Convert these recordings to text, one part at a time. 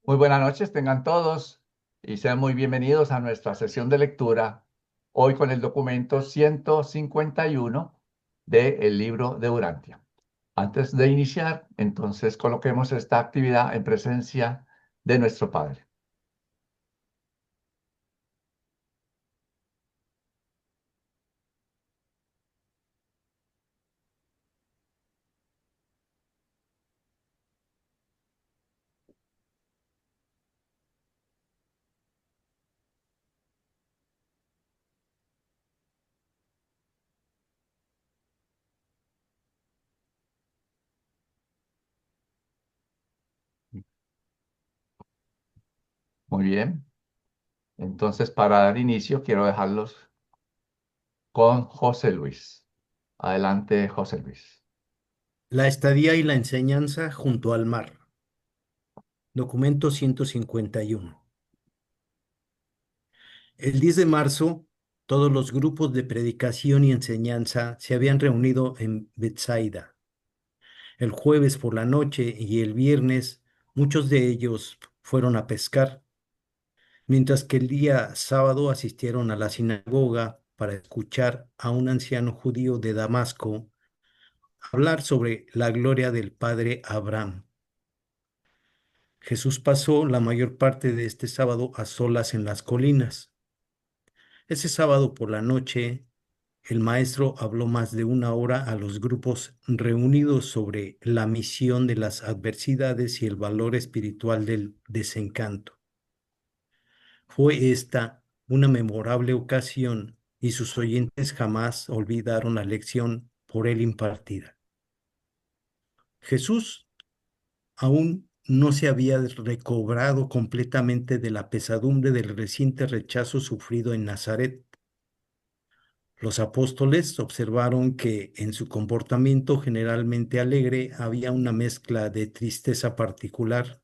Muy buenas noches, tengan todos y sean muy bienvenidos a nuestra sesión de lectura, hoy con el documento 151 del libro de Urantia. Antes de iniciar, entonces coloquemos esta actividad en presencia de nuestro Padre. Muy bien, entonces para dar inicio quiero dejarlos con José Luis. Adelante, José Luis. La estadía y la enseñanza junto al mar. Documento 151. El 10 de marzo, todos los grupos de predicación y enseñanza se habían reunido en Bethsaida. El jueves por la noche y el viernes, muchos de ellos fueron a pescar, mientras que el día sábado asistieron a la sinagoga para escuchar a un anciano judío de Damasco hablar sobre la gloria del padre Abraham. Jesús pasó la mayor parte de este sábado a solas en las colinas. Ese sábado por la noche, el maestro habló más de una hora a los grupos reunidos sobre la misión de las adversidades y el valor espiritual del desencanto. Fue esta una memorable ocasión y sus oyentes jamás olvidaron la lección por él impartida. Jesús aún no se había recobrado completamente de la pesadumbre del reciente rechazo sufrido en Nazaret. Los apóstoles observaron que en su comportamiento generalmente alegre había una mezcla de tristeza particular.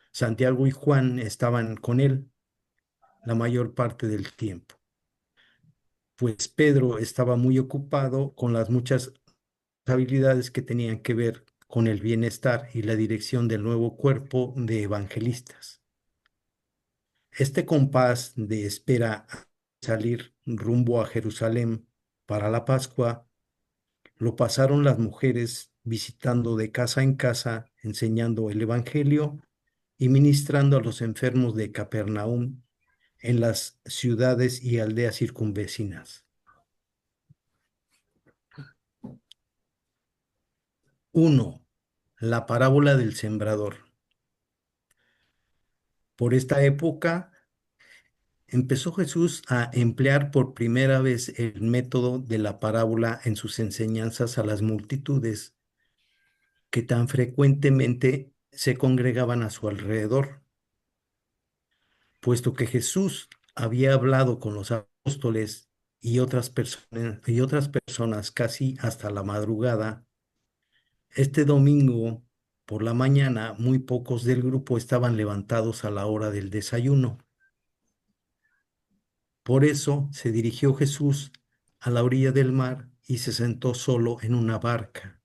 Santiago y Juan estaban con él la mayor parte del tiempo, pues Pedro estaba muy ocupado con las muchas habilidades que tenían que ver con el bienestar y la dirección del nuevo cuerpo de evangelistas. Este compás de espera a salir rumbo a Jerusalén para la Pascua lo pasaron las mujeres visitando de casa en casa, enseñando el Evangelio y ministrando a los enfermos de Capernaum en las ciudades y aldeas circunvecinas. 1. La parábola del sembrador. Por esta época empezó Jesús a emplear por primera vez el método de la parábola en sus enseñanzas a las multitudes que tan frecuentemente se congregaban a su alrededor. Puesto que Jesús había hablado con los apóstoles y otras personas casi hasta la madrugada, este domingo por la mañana muy pocos del grupo estaban levantados a la hora del desayuno. Por eso se dirigió Jesús a la orilla del mar y se sentó solo en una barca,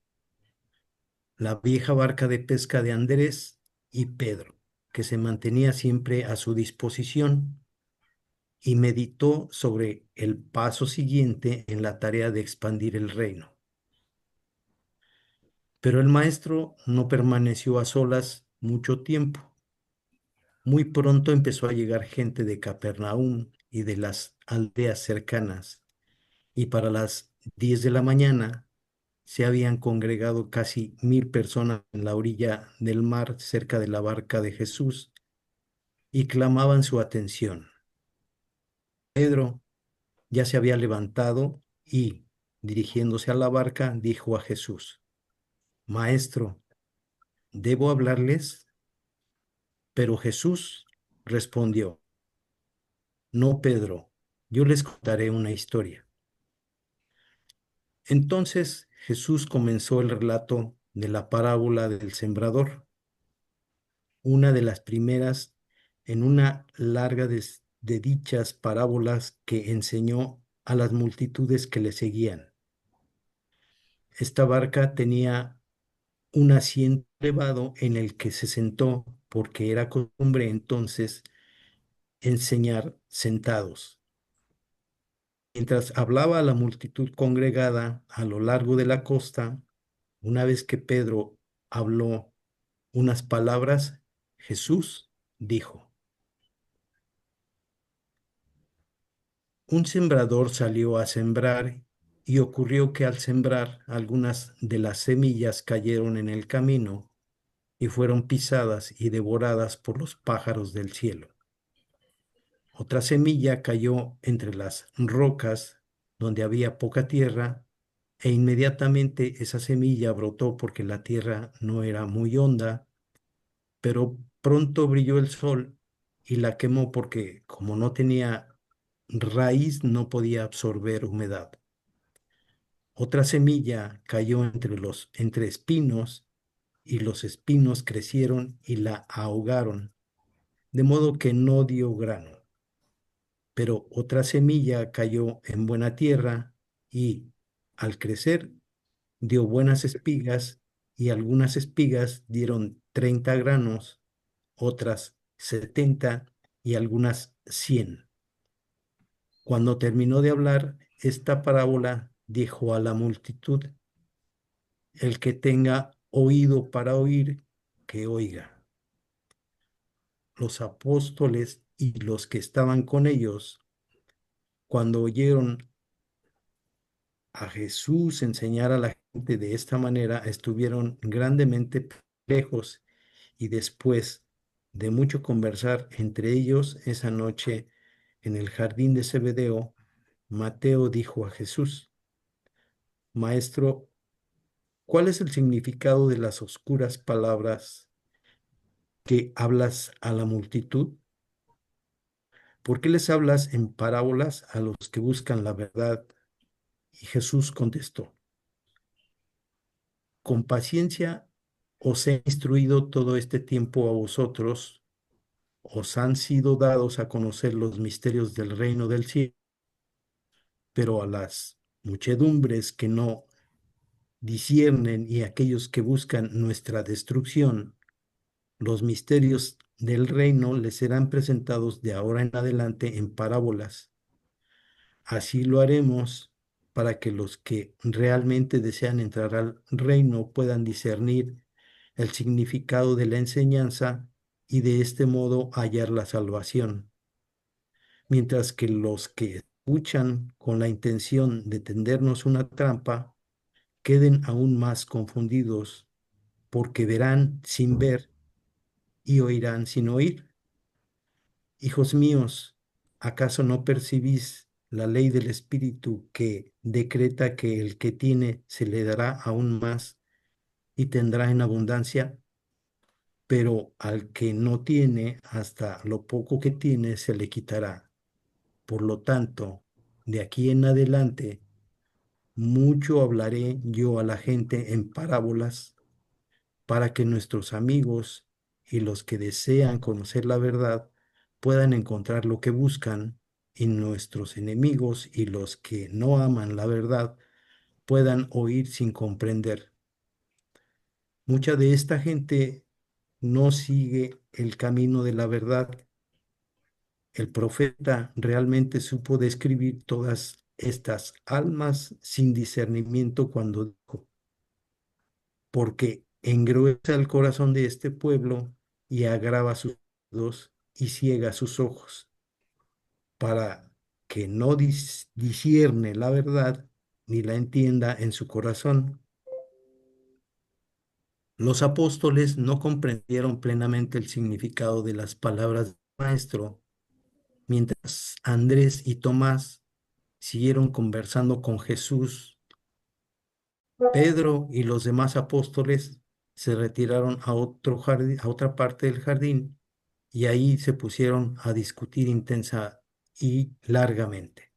la vieja barca de pesca de Andrés y Pedro, que se mantenía siempre a su disposición, y meditó sobre el paso siguiente en la tarea de expandir el reino. Pero el maestro no permaneció a solas mucho tiempo. Muy pronto empezó a llegar gente de Capernaum y de las aldeas cercanas, y para las 10 de la mañana se habían congregado casi 1000 personas en la orilla del mar cerca de la barca de Jesús y clamaban su atención. Pedro ya se había levantado y, dirigiéndose a la barca, dijo a Jesús: Maestro, ¿debo hablarles? Pero Jesús respondió: No, Pedro, yo les contaré una historia. Entonces Jesús comenzó el relato de la parábola del sembrador, una de las primeras en una larga de dichas parábolas que enseñó a las multitudes que le seguían. Esta barca tenía un asiento elevado en el que se sentó porque era costumbre entonces enseñar sentados. Mientras hablaba a la multitud congregada a lo largo de la costa, una vez que Pedro habló unas palabras, Jesús dijo: Un sembrador salió a sembrar y ocurrió que al sembrar algunas de las semillas cayeron en el camino y fueron pisadas y devoradas por los pájaros del cielo. Otra semilla cayó entre las rocas donde había poca tierra e inmediatamente esa semilla brotó porque la tierra no era muy honda, pero pronto brilló el sol y la quemó porque como no tenía raíz no podía absorber humedad. Otra semilla cayó entre espinos y los espinos crecieron y la ahogaron, de modo que no dio grano. Pero otra semilla cayó en buena tierra y, al crecer, dio buenas espigas y algunas espigas dieron 30 granos, otras 70 y algunas 100. Cuando terminó de hablar esta parábola, dijo a la multitud: El que tenga oído para oír, que oiga. Los apóstoles y los que estaban con ellos, cuando oyeron a Jesús enseñar a la gente de esta manera, estuvieron grandemente perplejos y después de mucho conversar entre ellos esa noche en el jardín de Zebedeo, Mateo dijo a Jesús: Maestro, ¿cuál es el significado de las oscuras palabras que hablas a la multitud? ¿Por qué les hablas en parábolas a los que buscan la verdad? Y Jesús contestó: Con paciencia os he instruido todo este tiempo a vosotros, os han sido dados a conocer los misterios del reino del cielo, pero a las muchedumbres que no disciernen y a aquellos que buscan nuestra destrucción, los misterios del reino les serán presentados de ahora en adelante en parábolas. Así lo haremos para que los que realmente desean entrar al reino puedan discernir el significado de la enseñanza y de este modo hallar la salvación, mientras que los que escuchan con la intención de tendernos una trampa queden aún más confundidos, porque verán sin ver y oirán sin oír. Hijos míos, ¿acaso no percibís la ley del Espíritu que decreta que el que tiene se le dará aún más y tendrá en abundancia? Pero al que no tiene, hasta lo poco que tiene se le quitará. Por lo tanto, de aquí en adelante, mucho hablaré yo a la gente en parábolas para que nuestros amigos y los que desean conocer la verdad puedan encontrar lo que buscan, y nuestros enemigos y los que no aman la verdad puedan oír sin comprender. Mucha de esta gente no sigue el camino de la verdad. El profeta realmente supo describir todas estas almas sin discernimiento cuando dijo: porque engruesa el corazón de este pueblo y agrava sus oídos y ciega sus ojos, para que no discierne la verdad ni la entienda en su corazón. Los apóstoles no comprendieron plenamente el significado de las palabras del Maestro, mientras Andrés y Tomás siguieron conversando con Jesús. Pedro y los demás apóstoles se retiraron a otro jardín, a otra parte del jardín, y ahí se pusieron a discutir intensa y largamente.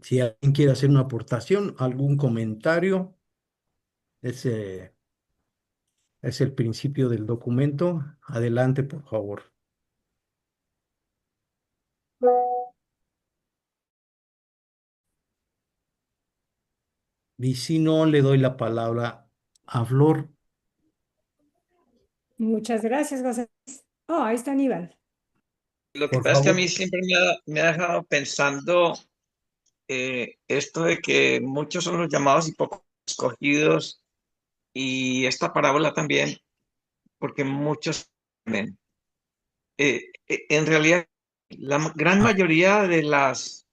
Si alguien quiere hacer una aportación, algún comentario, ese es el principio del documento. Adelante, por favor. Y si no, le doy la palabra a Flor. Muchas gracias, José. Oh, ahí está Aníbal. Lo que Por pasa es que a favor. mí siempre me ha dejado pensando esto de que muchos son los llamados y pocos escogidos, y esta parábola también, porque muchos temen. En realidad, gran Ah, mayoría de las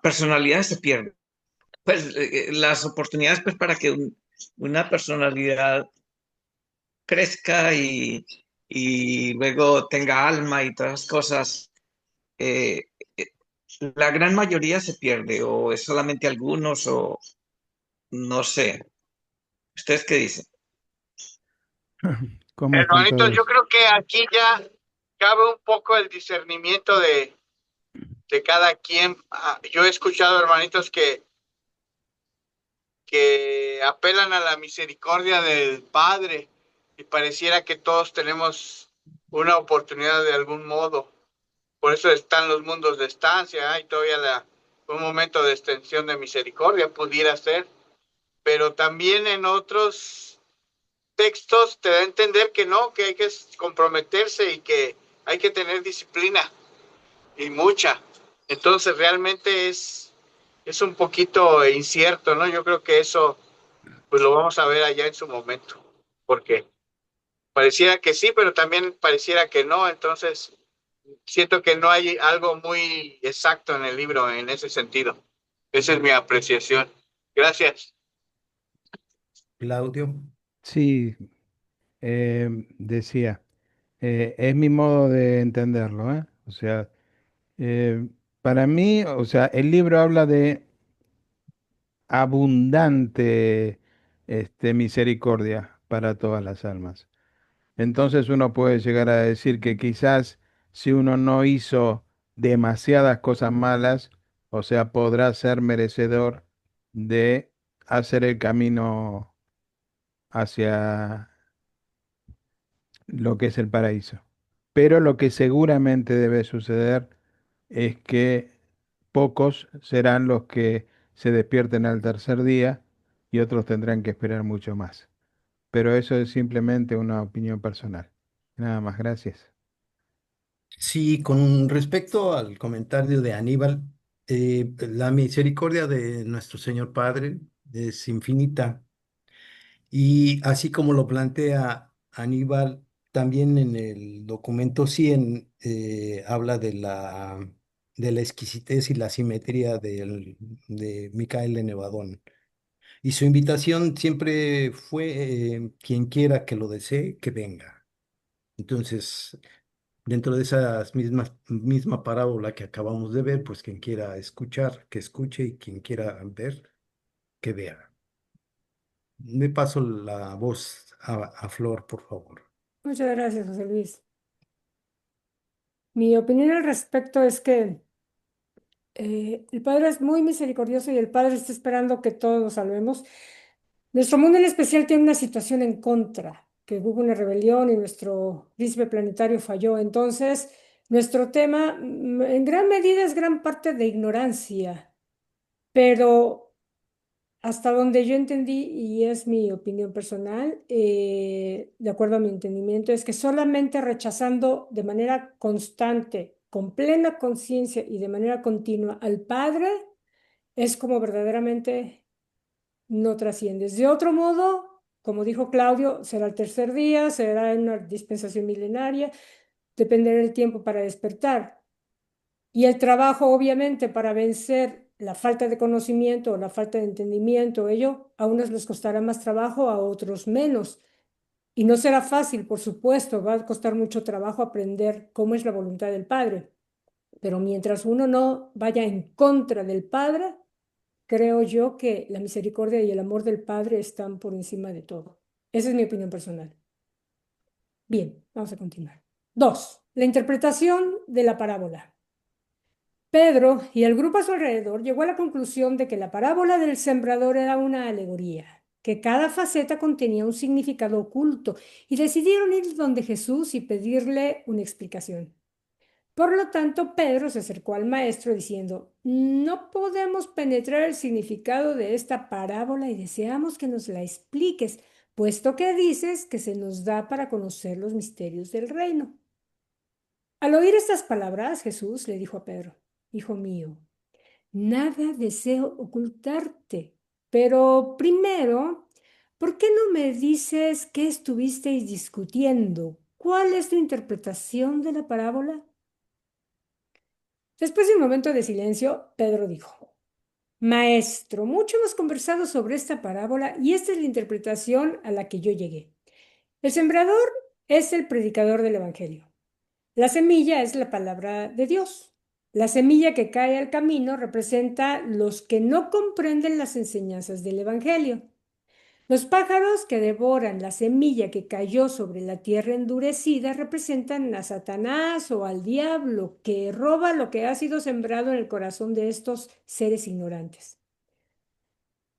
personalidades se pierden. Pues las oportunidades pues, para que una personalidad crezca y luego tenga alma y todas las cosas, eh, eh, la gran mayoría se pierde, o es solamente algunos, o no sé. ¿Ustedes qué dicen? ¿Cómo están Hermanitos, yo todos? creo que aquí ya cabe un poco el discernimiento de cada quien. Yo he escuchado, hermanitos, que apelan a la misericordia del Padre y pareciera que todos tenemos una oportunidad de algún modo. Por eso están los mundos de estancia, hay todavía un momento de extensión de misericordia, pudiera ser, pero también en otros textos te da a entender que no, que hay que comprometerse y que hay que tener disciplina y mucha. Entonces realmente es un poquito incierto, ¿no? Yo creo que eso pues lo vamos a ver allá en su momento, porque pareciera que sí, pero también pareciera que no. Entonces siento que no hay algo muy exacto en el libro en ese sentido. Esa es mi apreciación. Gracias. Claudio. Sí, decía, es mi modo de entenderlo, ¿eh? O sea, eh, para mí, o sea, el libro habla de abundante, misericordia para todas las almas. Entonces uno puede llegar a decir que quizás si uno no hizo demasiadas cosas malas, o sea, podrá ser merecedor de hacer el camino hacia lo que es el paraíso. Pero lo que seguramente debe suceder es que pocos serán los que se despierten al tercer día y otros tendrán que esperar mucho más. Pero eso es simplemente una opinión personal. Nada más, gracias. Sí, con respecto al comentario de Aníbal, la misericordia de nuestro Señor Padre es infinita y así como lo plantea Aníbal, también en el documento 100 habla de la exquisitez y la simetría de Micael de Nevadón. Y su invitación siempre fue, quien quiera que lo desee, que venga. Entonces, dentro de esas misma parábola que acabamos de ver, pues quien quiera escuchar, que escuche, y quien quiera ver, que vea. Me paso la voz a Flor, por favor. Muchas gracias, José Luis. Mi opinión al respecto es que el Padre es muy misericordioso y el Padre está esperando que todos nos salvemos. Nuestro mundo en especial tiene una situación en contra, que hubo una rebelión y nuestro príncipe planetario falló. Entonces, nuestro tema en gran medida es gran parte de ignorancia, pero hasta donde yo entendí, y es mi opinión personal, de acuerdo a mi entendimiento, es que solamente rechazando de manera constante, con plena conciencia y de manera continua al Padre, es como verdaderamente no trasciendes. De otro modo, como dijo Claudio, será el tercer día, será en una dispensación milenaria, dependerá del tiempo para despertar. Y el trabajo, obviamente, para vencer la falta de conocimiento o la falta de entendimiento, ello a unos les costará más trabajo, a otros menos. Y no será fácil, por supuesto, va a costar mucho trabajo aprender cómo es la voluntad del Padre. Pero mientras uno no vaya en contra del Padre, creo yo que la misericordia y el amor del Padre están por encima de todo. Esa es mi opinión personal. Bien, vamos a continuar. Dos, la interpretación de la parábola. Pedro y el grupo a su alrededor llegó a la conclusión de que la parábola del sembrador era una alegoría, que cada faceta contenía un significado oculto y decidieron ir donde Jesús y pedirle una explicación. Por lo tanto, Pedro se acercó al maestro diciendo, no podemos penetrar el significado de esta parábola y deseamos que nos la expliques, puesto que dices que se nos da para conocer los misterios del reino. Al oír estas palabras, Jesús le dijo a Pedro, Hijo mío, nada deseo ocultarte, pero primero, ¿por qué no me dices qué estuvisteis discutiendo? ¿Cuál es tu interpretación de la parábola? Después de un momento de silencio, Pedro dijo, Maestro, mucho hemos conversado sobre esta parábola y esta es la interpretación a la que yo llegué. El sembrador es el predicador del Evangelio. La semilla es la palabra de Dios. La semilla que cae al camino representa los que no comprenden las enseñanzas del Evangelio. Los pájaros que devoran la semilla que cayó sobre la tierra endurecida representan a Satanás o al diablo que roba lo que ha sido sembrado en el corazón de estos seres ignorantes.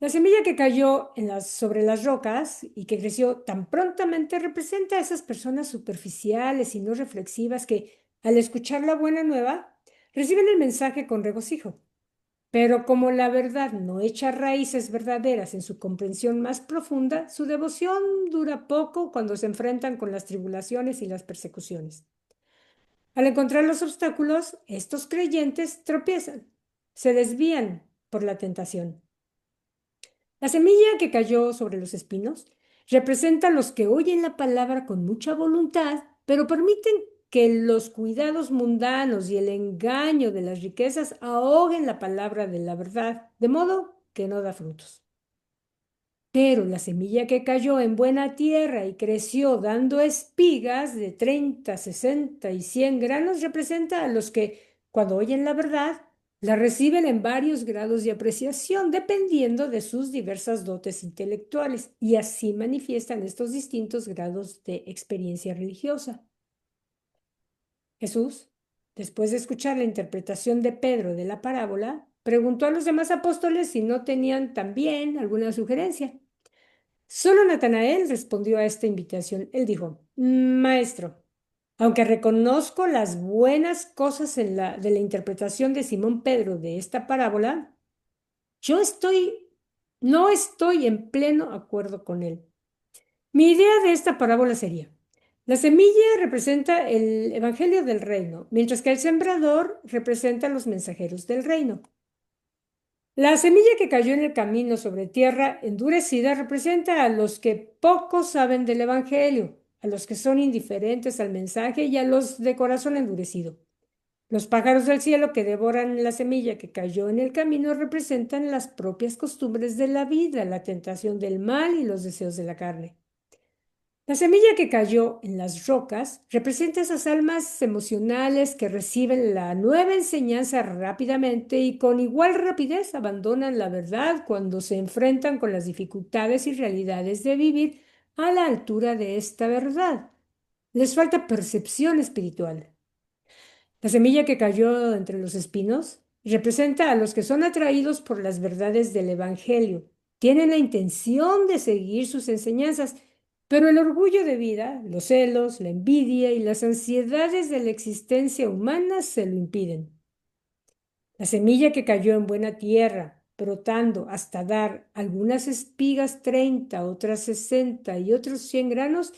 La semilla que cayó sobre las rocas y que creció tan prontamente representa a esas personas superficiales y no reflexivas que, al escuchar la buena nueva, reciben el mensaje con regocijo. Pero como la verdad no echa raíces verdaderas en su comprensión más profunda, su devoción dura poco cuando se enfrentan con las tribulaciones y las persecuciones. Al encontrar los obstáculos, estos creyentes tropiezan, se desvían por la tentación. La semilla que cayó sobre los espinos representa a los que oyen la palabra con mucha voluntad, pero permiten que los cuidados mundanos y el engaño de las riquezas ahoguen la palabra de la verdad, de modo que no da frutos. Pero la semilla que cayó en buena tierra y creció dando espigas de 30, 60 y 100 granos representa a los que, cuando oyen la verdad, la reciben en varios grados de apreciación, dependiendo de sus diversas dotes intelectuales, y así manifiestan estos distintos grados de experiencia religiosa. Jesús, después de escuchar la interpretación de Pedro de la parábola, preguntó a los demás apóstoles si no tenían también alguna sugerencia. Solo Natanael respondió a esta invitación. Él dijo, Maestro, aunque reconozco las buenas cosas de la interpretación de Simón Pedro de esta parábola, no estoy en pleno acuerdo con él. Mi idea de esta parábola sería, la semilla representa el evangelio del reino, mientras que el sembrador representa los mensajeros del reino. La semilla que cayó en el camino sobre tierra endurecida representa a los que poco saben del evangelio, a los que son indiferentes al mensaje y a los de corazón endurecido. Los pájaros del cielo que devoran la semilla que cayó en el camino representan las propias costumbres de la vida, la tentación del mal y los deseos de la carne. La semilla que cayó en las rocas representa esas almas emocionales que reciben la nueva enseñanza rápidamente y con igual rapidez abandonan la verdad cuando se enfrentan con las dificultades y realidades de vivir a la altura de esta verdad. Les falta percepción espiritual. La semilla que cayó entre los espinos representa a los que son atraídos por las verdades del Evangelio. Tienen la intención de seguir sus enseñanzas, pero el orgullo de vida, los celos, la envidia y las ansiedades de la existencia humana se lo impiden. La semilla que cayó en buena tierra, brotando hasta dar algunas espigas 30, otras 60 y otros 100 granos,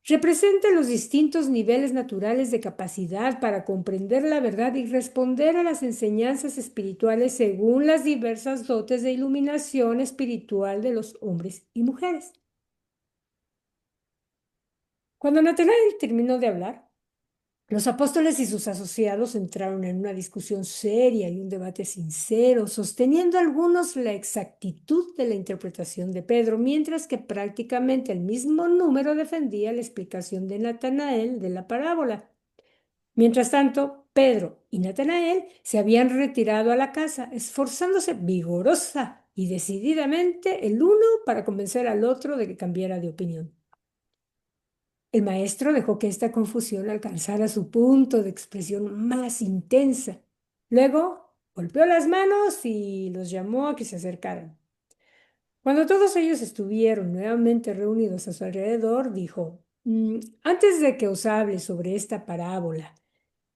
representa los distintos niveles naturales de capacidad para comprender la verdad y responder a las enseñanzas espirituales según las diversas dotes de iluminación espiritual de los hombres y mujeres. Cuando Natanael terminó de hablar, los apóstoles y sus asociados entraron en una discusión seria y un debate sincero, sosteniendo algunos la exactitud de la interpretación de Pedro, mientras que prácticamente el mismo número defendía la explicación de Natanael de la parábola. Mientras tanto, Pedro y Natanael se habían retirado a la casa, esforzándose vigorosa y decididamente el uno para convencer al otro de que cambiara de opinión. El maestro dejó que esta confusión alcanzara su punto de expresión más intensa. Luego golpeó las manos y los llamó a que se acercaran. Cuando todos ellos estuvieron nuevamente reunidos a su alrededor, dijo, antes de que os hable sobre esta parábola,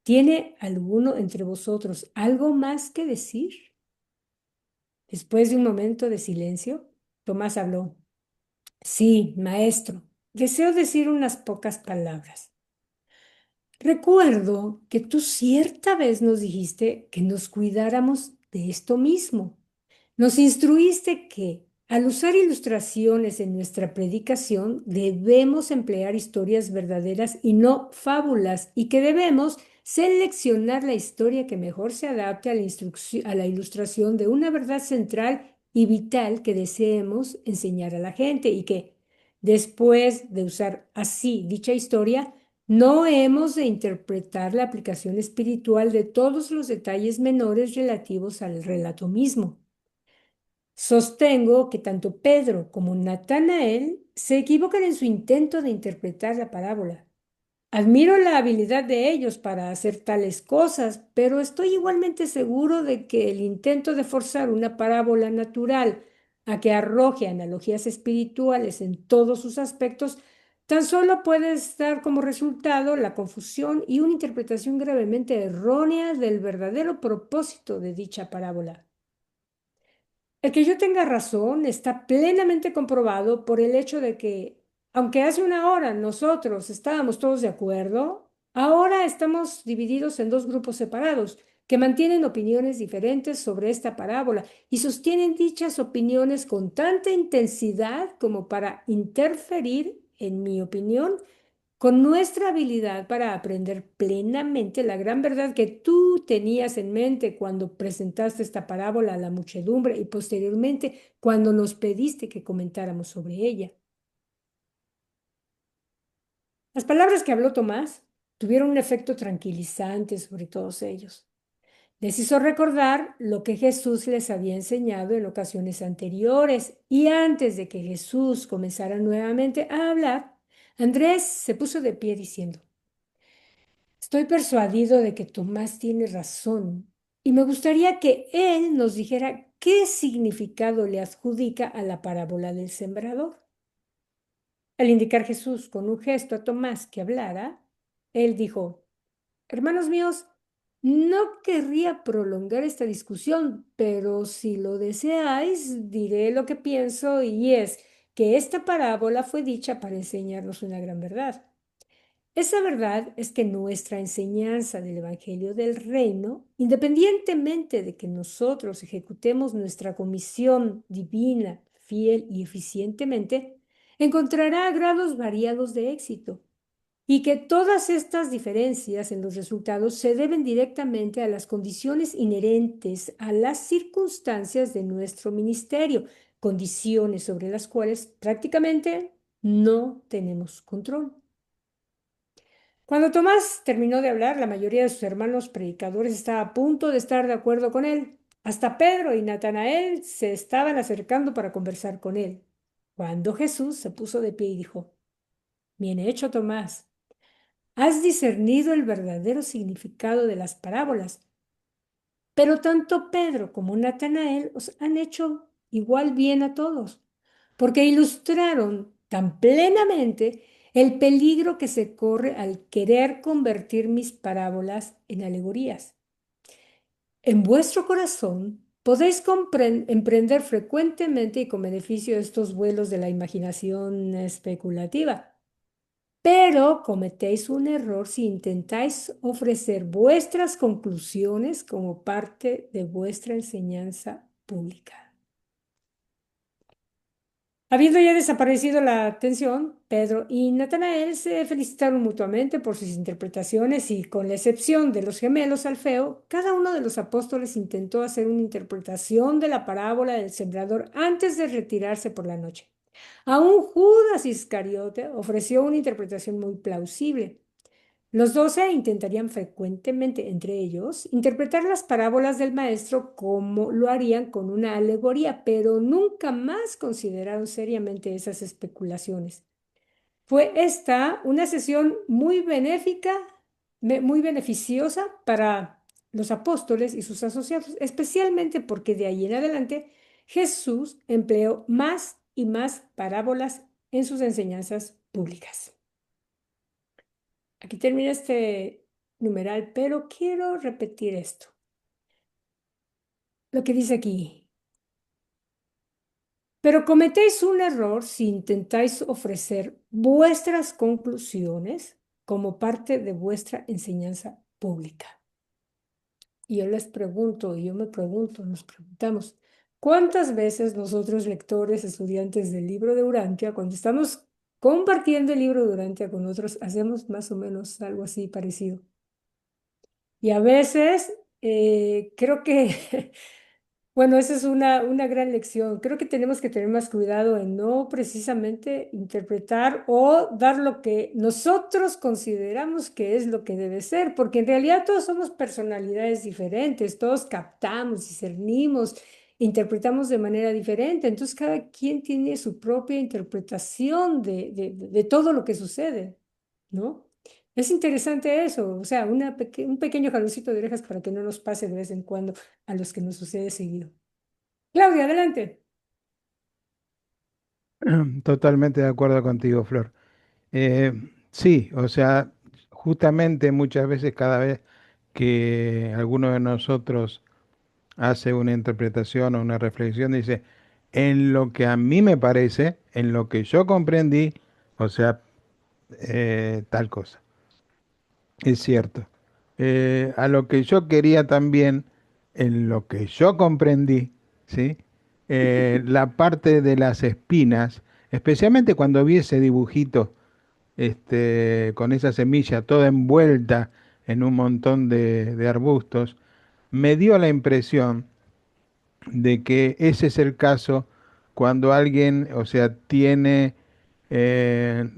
¿tiene alguno entre vosotros algo más que decir? Después de un momento de silencio, Tomás habló. Sí, maestro, deseo decir unas pocas palabras. Recuerdo que tú cierta vez nos dijiste que nos cuidáramos de esto mismo. Nos instruiste que, al usar ilustraciones en nuestra predicación, debemos emplear historias verdaderas y no fábulas, y que debemos seleccionar la historia que mejor se adapte a a la ilustración de una verdad central y vital que deseemos enseñar a la gente, y que, después de usar así dicha historia, no hemos de interpretar la aplicación espiritual de todos los detalles menores relativos al relato mismo. Sostengo que tanto Pedro como Natanael se equivocan en su intento de interpretar la parábola. Admiro la habilidad de ellos para hacer tales cosas, pero estoy igualmente seguro de que el intento de forzar una parábola natural a que arroje analogías espirituales en todos sus aspectos tan solo puede dar como resultado la confusión y una interpretación gravemente errónea del verdadero propósito de dicha parábola. El que yo tenga razón está plenamente comprobado por el hecho de que, aunque hace una hora nosotros estábamos todos de acuerdo, ahora estamos divididos en dos grupos separados que mantienen opiniones diferentes sobre esta parábola y sostienen dichas opiniones con tanta intensidad como para interferir, en mi opinión, con nuestra habilidad para aprender plenamente la gran verdad que tú tenías en mente cuando presentaste esta parábola a la muchedumbre y posteriormente cuando nos pediste que comentáramos sobre ella. Las palabras que habló Tomás tuvieron un efecto tranquilizante sobre todos ellos. Les hizo recordar lo que Jesús les había enseñado en ocasiones anteriores, y antes de que Jesús comenzara nuevamente a hablar, Andrés se puso de pie diciendo: Estoy persuadido de que Tomás tiene razón y me gustaría que él nos dijera qué significado le adjudica a la parábola del sembrador. Al indicar Jesús con un gesto a Tomás que hablara, él dijo: Hermanos míos, no querría prolongar esta discusión, pero si lo deseáis, diré lo que pienso, y es que esta parábola fue dicha para enseñarnos una gran verdad. Esa verdad es que nuestra enseñanza del Evangelio del Reino, independientemente de que nosotros ejecutemos nuestra comisión divina, fiel y eficientemente, encontrará grados variados de éxito, y que todas estas diferencias en los resultados se deben directamente a las condiciones inherentes a las circunstancias de nuestro ministerio, condiciones sobre las cuales prácticamente no tenemos control. Cuando Tomás terminó de hablar, la mayoría de sus hermanos predicadores estaba a punto de estar de acuerdo con él. Hasta Pedro y Natanael se estaban acercando para conversar con él, cuando Jesús se puso de pie y dijo: Bien hecho, Tomás. Has discernido el verdadero significado de las parábolas, pero tanto Pedro como Natanael os han hecho igual bien a todos, porque ilustraron tan plenamente el peligro que se corre al querer convertir mis parábolas en alegorías. En vuestro corazón podéis emprender frecuentemente y con beneficio de estos vuelos de la imaginación especulativa, pero cometéis un error si intentáis ofrecer vuestras conclusiones como parte de vuestra enseñanza pública. Habiendo ya desaparecido la tensión, Pedro y Natanael se felicitaron mutuamente por sus interpretaciones y, con la excepción de los gemelos Alfeo, cada uno de los apóstoles intentó hacer una interpretación de la parábola del sembrador antes de retirarse por la noche. Aún Judas Iscariote ofreció una interpretación muy plausible. Los 12 intentarían frecuentemente entre ellos interpretar las parábolas del maestro como lo harían con una alegoría, pero nunca más consideraron seriamente esas especulaciones. Fue esta una sesión muy benéfica, muy beneficiosa para los apóstoles y sus asociados, especialmente porque de ahí en adelante Jesús empleó más y más parábolas en sus enseñanzas públicas. Aquí termina este numeral, pero quiero repetir esto. Lo que dice aquí: Pero cometéis un error si intentáis ofrecer vuestras conclusiones como parte de vuestra enseñanza pública. Y yo les pregunto, y yo me pregunto, nos preguntamos, ¿cuántas veces nosotros, lectores, estudiantes del libro de Urantia, cuando estamos compartiendo el libro de Urantia con otros, hacemos más o menos algo así parecido? Y a veces creo que, bueno, esa es una gran lección. Creo que tenemos que tener más cuidado en no precisamente interpretar o dar lo que nosotros consideramos que es lo que debe ser, porque en realidad todos somos personalidades diferentes, todos captamos, discernimos, interpretamos de manera diferente. Entonces cada quien tiene su propia interpretación de todo lo que sucede, ¿no? Es interesante eso, o sea, un pequeño jaloncito de orejas para que no nos pase de vez en cuando a los que nos sucede seguido. Claudia, adelante. Totalmente de acuerdo contigo, Flor. Sí, o sea, justamente muchas veces cada vez que alguno de nosotros hace una interpretación o una reflexión, dice, en lo que a mí me parece, en lo que yo comprendí, o sea, tal cosa. Es cierto. A lo que yo quería también, en lo que yo comprendí, ¿sí? La parte de las espinas, especialmente cuando vi ese dibujito, con esa semilla toda envuelta en un montón de arbustos, me dio la impresión de que ese es el caso cuando alguien, o sea, tiene eh,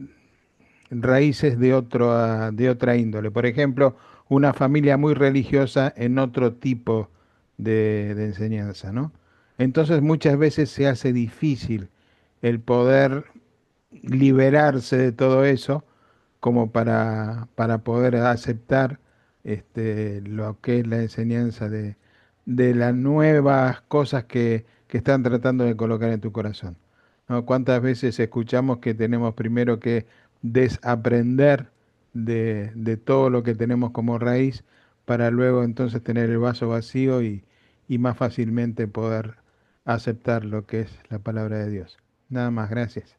raíces de otra índole. Por ejemplo, una familia muy religiosa en otro tipo de enseñanza, ¿no? Entonces muchas veces se hace difícil el poder liberarse de todo eso como para poder aceptar lo que es la enseñanza de las nuevas cosas que están tratando de colocar en tu corazón. ¿No? ¿Cuántas veces escuchamos que tenemos primero que desaprender de todo lo que tenemos como raíz para luego entonces tener el vaso vacío y más fácilmente poder aceptar lo que es la palabra de Dios? Nada más, gracias.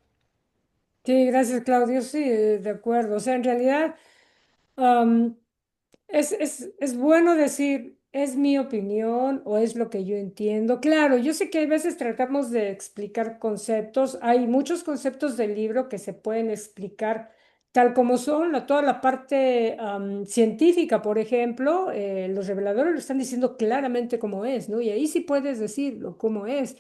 Sí, gracias, Claudio. Sí, de acuerdo. O sea, en realidad am, es bueno decir, es mi opinión o es lo que yo entiendo. Claro, yo sé que a veces tratamos de explicar conceptos. Hay muchos conceptos del libro que se pueden explicar tal como son. Toda la parte científica, por ejemplo, los reveladores lo están diciendo claramente cómo es, ¿no? Y ahí sí puedes decirlo cómo es.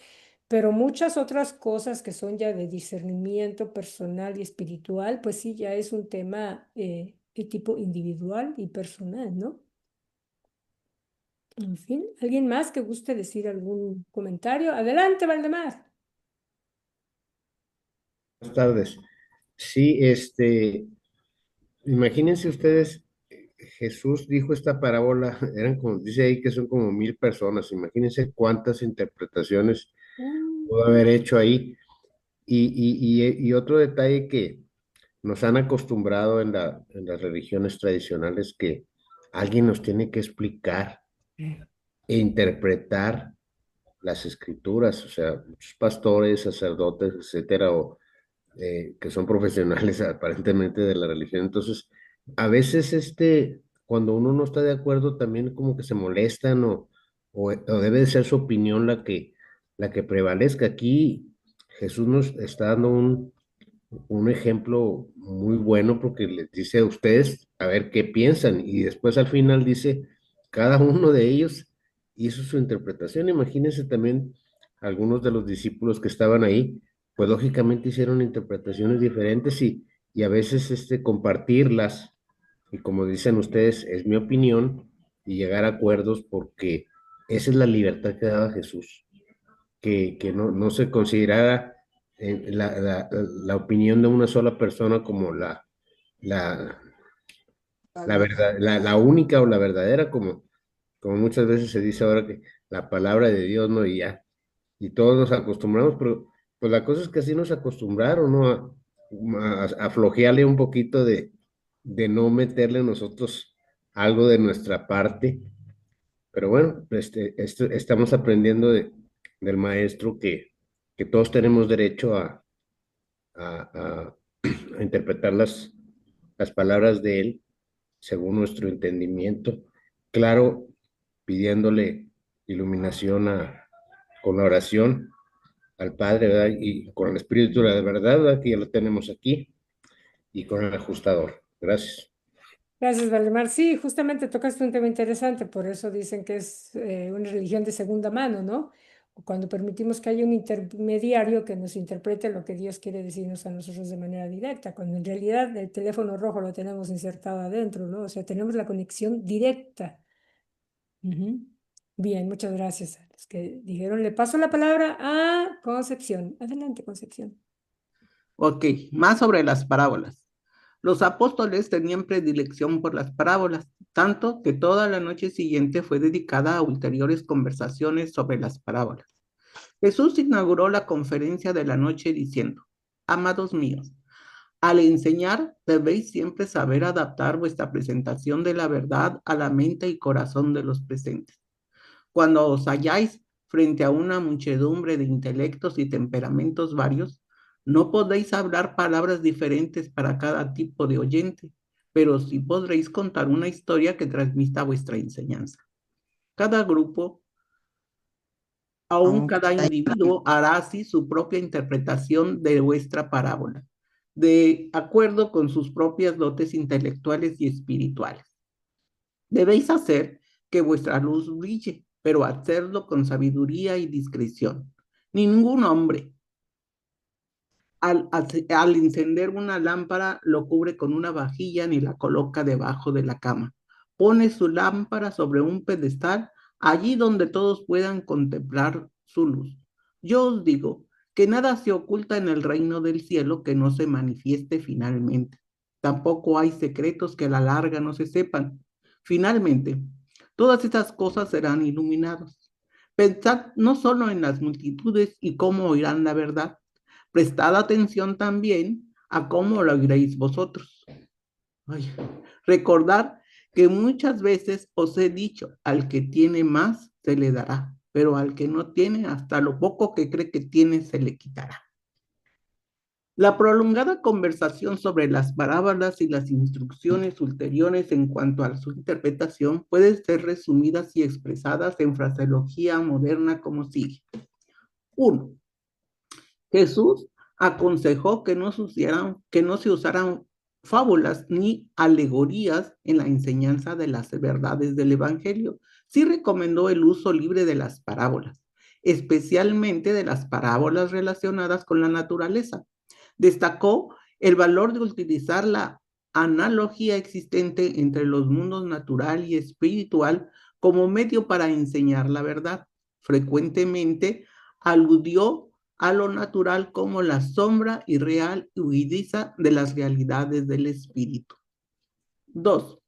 Pero muchas otras cosas que son ya de discernimiento personal y espiritual, pues sí, ya es un tema de tipo individual y personal, ¿no? En fin, ¿alguien más que guste decir algún comentario? Adelante, Valdemar. Buenas tardes. Sí, imagínense ustedes, Jesús dijo esta parábola, eran como, dice ahí que son como 1000 personas, imagínense cuántas interpretaciones Mm, pudo haber hecho ahí. Y otro detalle que nos han acostumbrado en las religiones tradicionales, que alguien nos tiene que explicar e interpretar las escrituras, o sea, muchos pastores, sacerdotes, etcétera, que son profesionales aparentemente de la religión. Entonces, a veces cuando uno no está de acuerdo, también como que se molestan o debe de ser su opinión la que prevalezca. Aquí Jesús nos está dando un ejemplo muy bueno porque les dice a ustedes a ver qué piensan y después al final dice, cada uno de ellos hizo su interpretación. Imagínense también algunos de los discípulos que estaban ahí, pues lógicamente hicieron interpretaciones diferentes y a veces compartirlas y como dicen ustedes, es mi opinión y llegar a acuerdos porque esa es la libertad que daba Jesús, que no se considerara la opinión de una sola persona como la, la verdad, la única o la verdadera, como muchas veces se dice ahora que la palabra de Dios, ¿no? Y ya, y todos nos acostumbramos, pero pues la cosa es que así nos acostumbraron, ¿no? A flojearle un poquito de no meterle nosotros algo de nuestra parte, pero bueno, estamos aprendiendo del maestro que todos tenemos derecho a interpretar las palabras de Él según nuestro entendimiento, claro, pidiéndole iluminación con la oración al Padre, ¿verdad? Y con el Espíritu de la verdad, ¿verdad? Que ya lo tenemos aquí, y con el ajustador. Gracias. Gracias, Valdemar. Sí, justamente tocaste un tema interesante, por eso dicen que es una religión de segunda mano, ¿no? Cuando permitimos que haya un intermediario que nos interprete lo que Dios quiere decirnos a nosotros de manera directa, cuando en realidad el teléfono rojo lo tenemos insertado adentro, ¿no? O sea, tenemos la conexión directa. Ujú. Bien, muchas gracias a los que dijeron. Le paso la palabra a Concepción. Adelante, Concepción. Ok, más sobre las parábolas. Los apóstoles tenían predilección por las parábolas, tanto que toda la noche siguiente fue dedicada a ulteriores conversaciones sobre las parábolas. Jesús inauguró la conferencia de la noche diciendo: Amados míos, al enseñar debéis siempre saber adaptar vuestra presentación de la verdad a la mente y corazón de los presentes. Cuando os halláis frente a una muchedumbre de intelectos y temperamentos varios, no podéis hablar palabras diferentes para cada tipo de oyente, pero sí podréis contar una historia que transmita vuestra enseñanza. Cada grupo, aún cada individuo, hará así su propia interpretación de vuestra parábola, de acuerdo con sus propias dotes intelectuales y espirituales. Debéis hacer que vuestra luz brille, pero hacerlo con sabiduría y discreción. Ningún hombre, al encender una lámpara, lo cubre con una vajilla ni la coloca debajo de la cama. Pone su lámpara sobre un pedestal, allí donde todos puedan contemplar su luz. Yo os digo que nada se oculta en el reino del cielo que no se manifieste finalmente. Tampoco hay secretos que a la larga no se sepan. Finalmente, todas estas cosas serán iluminadas. Pensad no solo en las multitudes y cómo oirán la verdad. Prestad atención también a cómo lo oiréis vosotros. Ay, recordad que muchas veces os he dicho, al que tiene más se le dará, pero al que no tiene, hasta lo poco que cree que tiene se le quitará. La prolongada conversación sobre las parábolas y las instrucciones ulteriores en cuanto a su interpretación pueden ser resumidas y expresadas en fraseología moderna como sigue. 1. Jesús aconsejó que no se usaran fábulas ni alegorías en la enseñanza de las verdades del Evangelio. Sí recomendó el uso libre de las parábolas, especialmente de las parábolas relacionadas con la naturaleza. Destacó el valor de utilizar la analogía existente entre los mundos natural y espiritual como medio para enseñar la verdad. Frecuentemente aludió a lo natural como la sombra irreal y huidiza de las realidades del espíritu. 2.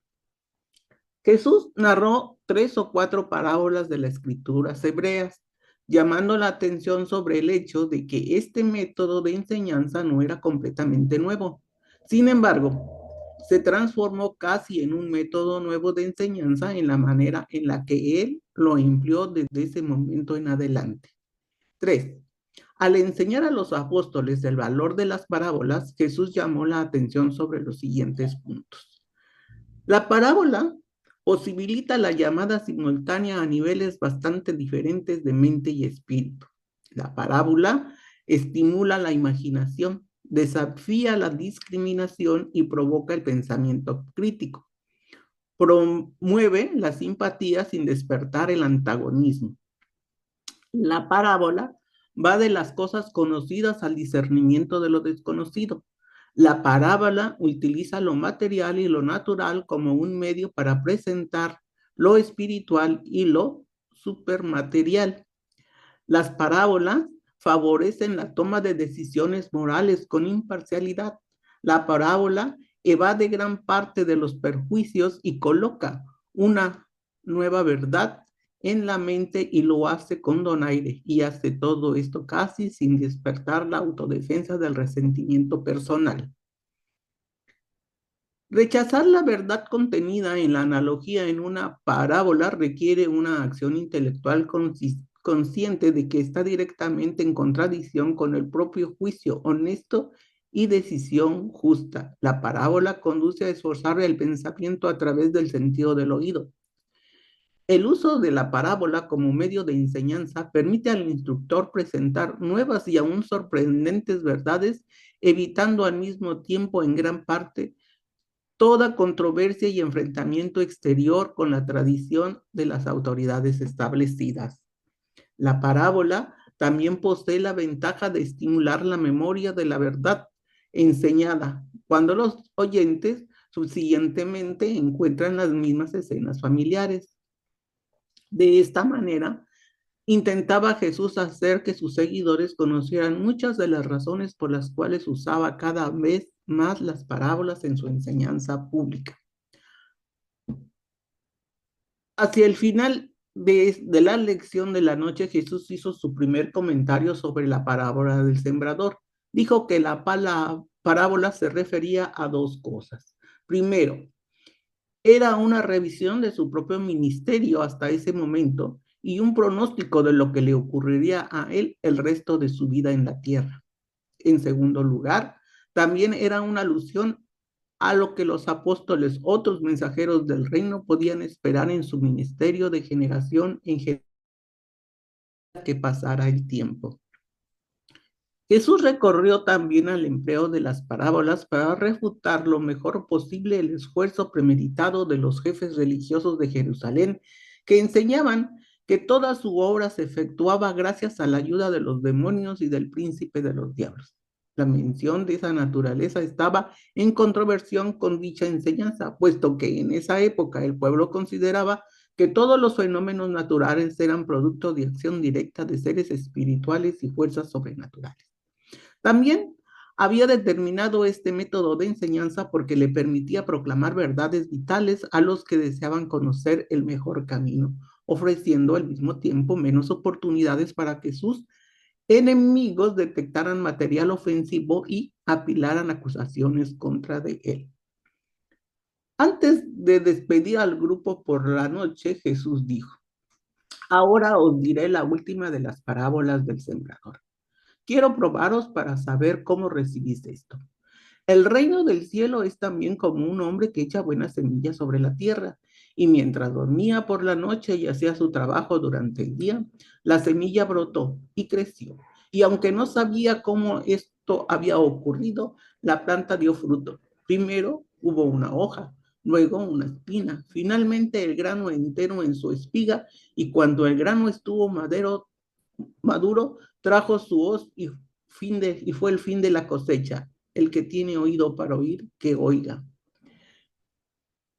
Jesús narró 3 o 4 parábolas de las escrituras hebreas, llamando la atención sobre el hecho de que este método de enseñanza no era completamente nuevo. Sin embargo, se transformó casi en un método nuevo de enseñanza en la manera en la que él lo empleó desde ese momento en adelante. 3. Al enseñar a los apóstoles el valor de las parábolas, Jesús llamó la atención sobre los siguientes puntos. La parábola posibilita la llamada simultánea a niveles bastante diferentes de mente y espíritu. La parábola estimula la imaginación, desafía la discriminación y provoca el pensamiento crítico. Promueve la simpatía sin despertar el antagonismo. La parábola va de las cosas conocidas al discernimiento de lo desconocido. La parábola utiliza lo material y lo natural como un medio para presentar lo espiritual y lo supermaterial. Las parábolas favorecen la toma de decisiones morales con imparcialidad. La parábola evade gran parte de los perjuicios y coloca una nueva verdad en la mente y lo hace con donaire, y hace todo esto casi sin despertar la autodefensa del resentimiento personal. Rechazar la verdad contenida en la analogía en una parábola requiere una acción intelectual consciente de que está directamente en contradicción con el propio juicio honesto y decisión justa. La parábola conduce a esforzar el pensamiento a través del sentido del oído. El uso de la parábola como medio de enseñanza permite al instructor presentar nuevas y aún sorprendentes verdades, evitando al mismo tiempo en gran parte toda controversia y enfrentamiento exterior con la tradición de las autoridades establecidas. La parábola también posee la ventaja de estimular la memoria de la verdad enseñada, cuando los oyentes subsiguientemente encuentran las mismas escenas familiares. De esta manera, intentaba Jesús hacer que sus seguidores conocieran muchas de las razones por las cuales usaba cada vez más las parábolas en su enseñanza pública. Hacia el final de la lección de la noche, Jesús hizo su primer comentario sobre la parábola del sembrador. Dijo que la parábola se refería a dos cosas. Primero, era una revisión de su propio ministerio hasta ese momento y un pronóstico de lo que le ocurriría a él el resto de su vida en la tierra. En segundo lugar, también era una alusión a lo que los apóstoles, otros mensajeros del reino, podían esperar en su ministerio de generación en generación que pasara el tiempo. Jesús recorrió también al empleo de las parábolas para refutar lo mejor posible el esfuerzo premeditado de los jefes religiosos de Jerusalén, que enseñaban que toda su obra se efectuaba gracias a la ayuda de los demonios y del príncipe de los diablos. La mención de esa naturaleza estaba en controversión con dicha enseñanza, puesto que en esa época el pueblo consideraba que todos los fenómenos naturales eran producto de acción directa de seres espirituales y fuerzas sobrenaturales. También había determinado este método de enseñanza porque le permitía proclamar verdades vitales a los que deseaban conocer el mejor camino, ofreciendo al mismo tiempo menos oportunidades para que sus enemigos detectaran material ofensivo y apilaran acusaciones contra de él. Antes de despedir al grupo por la noche, Jesús dijo: ahora os diré la última de las parábolas del sembrador. Quiero probaros para saber cómo recibís esto. El reino del cielo es también como un hombre que echa buenas semillas sobre la tierra, y mientras dormía por la noche y hacía su trabajo durante el día, la semilla brotó y creció. Y aunque no sabía cómo esto había ocurrido, la planta dio fruto. Primero hubo una hoja, luego una espina, finalmente el grano entero en su espiga, y cuando el grano estuvo maduro, trajo su hoz y fue el fin de la cosecha. El que tiene oído para oír, que oiga.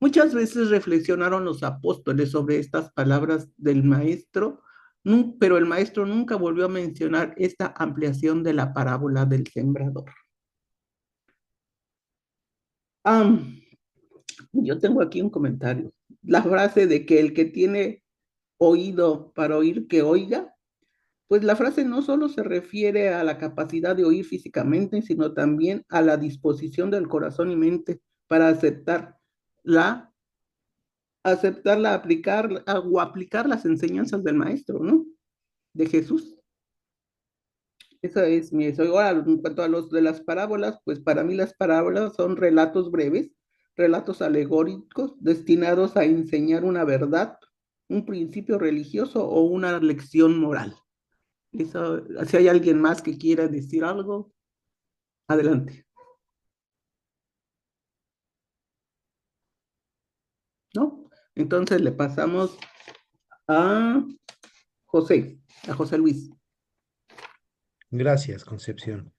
Muchas veces reflexionaron los apóstoles sobre estas palabras del maestro, pero el maestro nunca volvió a mencionar esta ampliación de la parábola del sembrador. Yo tengo aquí un comentario. La frase de que el que tiene oído para oír, que oiga, pues la frase no solo se refiere a la capacidad de oír físicamente, sino también a la disposición del corazón y mente para aplicar las enseñanzas del maestro, ¿no? De Jesús. Esa es mi eso. Ahora, en cuanto a los de las parábolas, pues para mí las parábolas son relatos breves, relatos alegóricos destinados a enseñar una verdad, un principio religioso o una lección moral. Eso, si hay alguien más que quiera decir algo, adelante. ¿No? Entonces le pasamos a José Luis. Gracias, Concepción.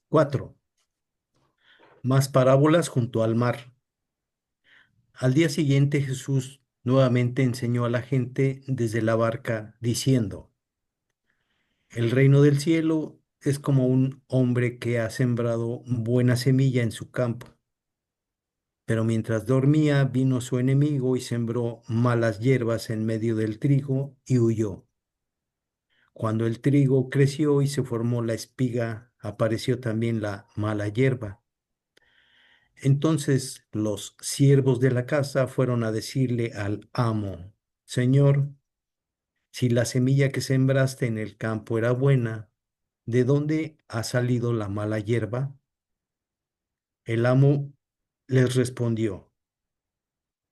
4. Más parábolas junto al mar. Al día siguiente Jesús nuevamente enseñó a la gente desde la barca, diciendo: el reino del cielo es como un hombre que ha sembrado buena semilla en su campo. Pero mientras dormía, vino su enemigo y sembró malas hierbas en medio del trigo y huyó. Cuando el trigo creció y se formó la espiga, apareció también la mala hierba. Entonces los siervos de la casa fueron a decirle al amo: Señor, Si la semilla que sembraste en el campo era buena, ¿de dónde ha salido la mala hierba? El amo les respondió,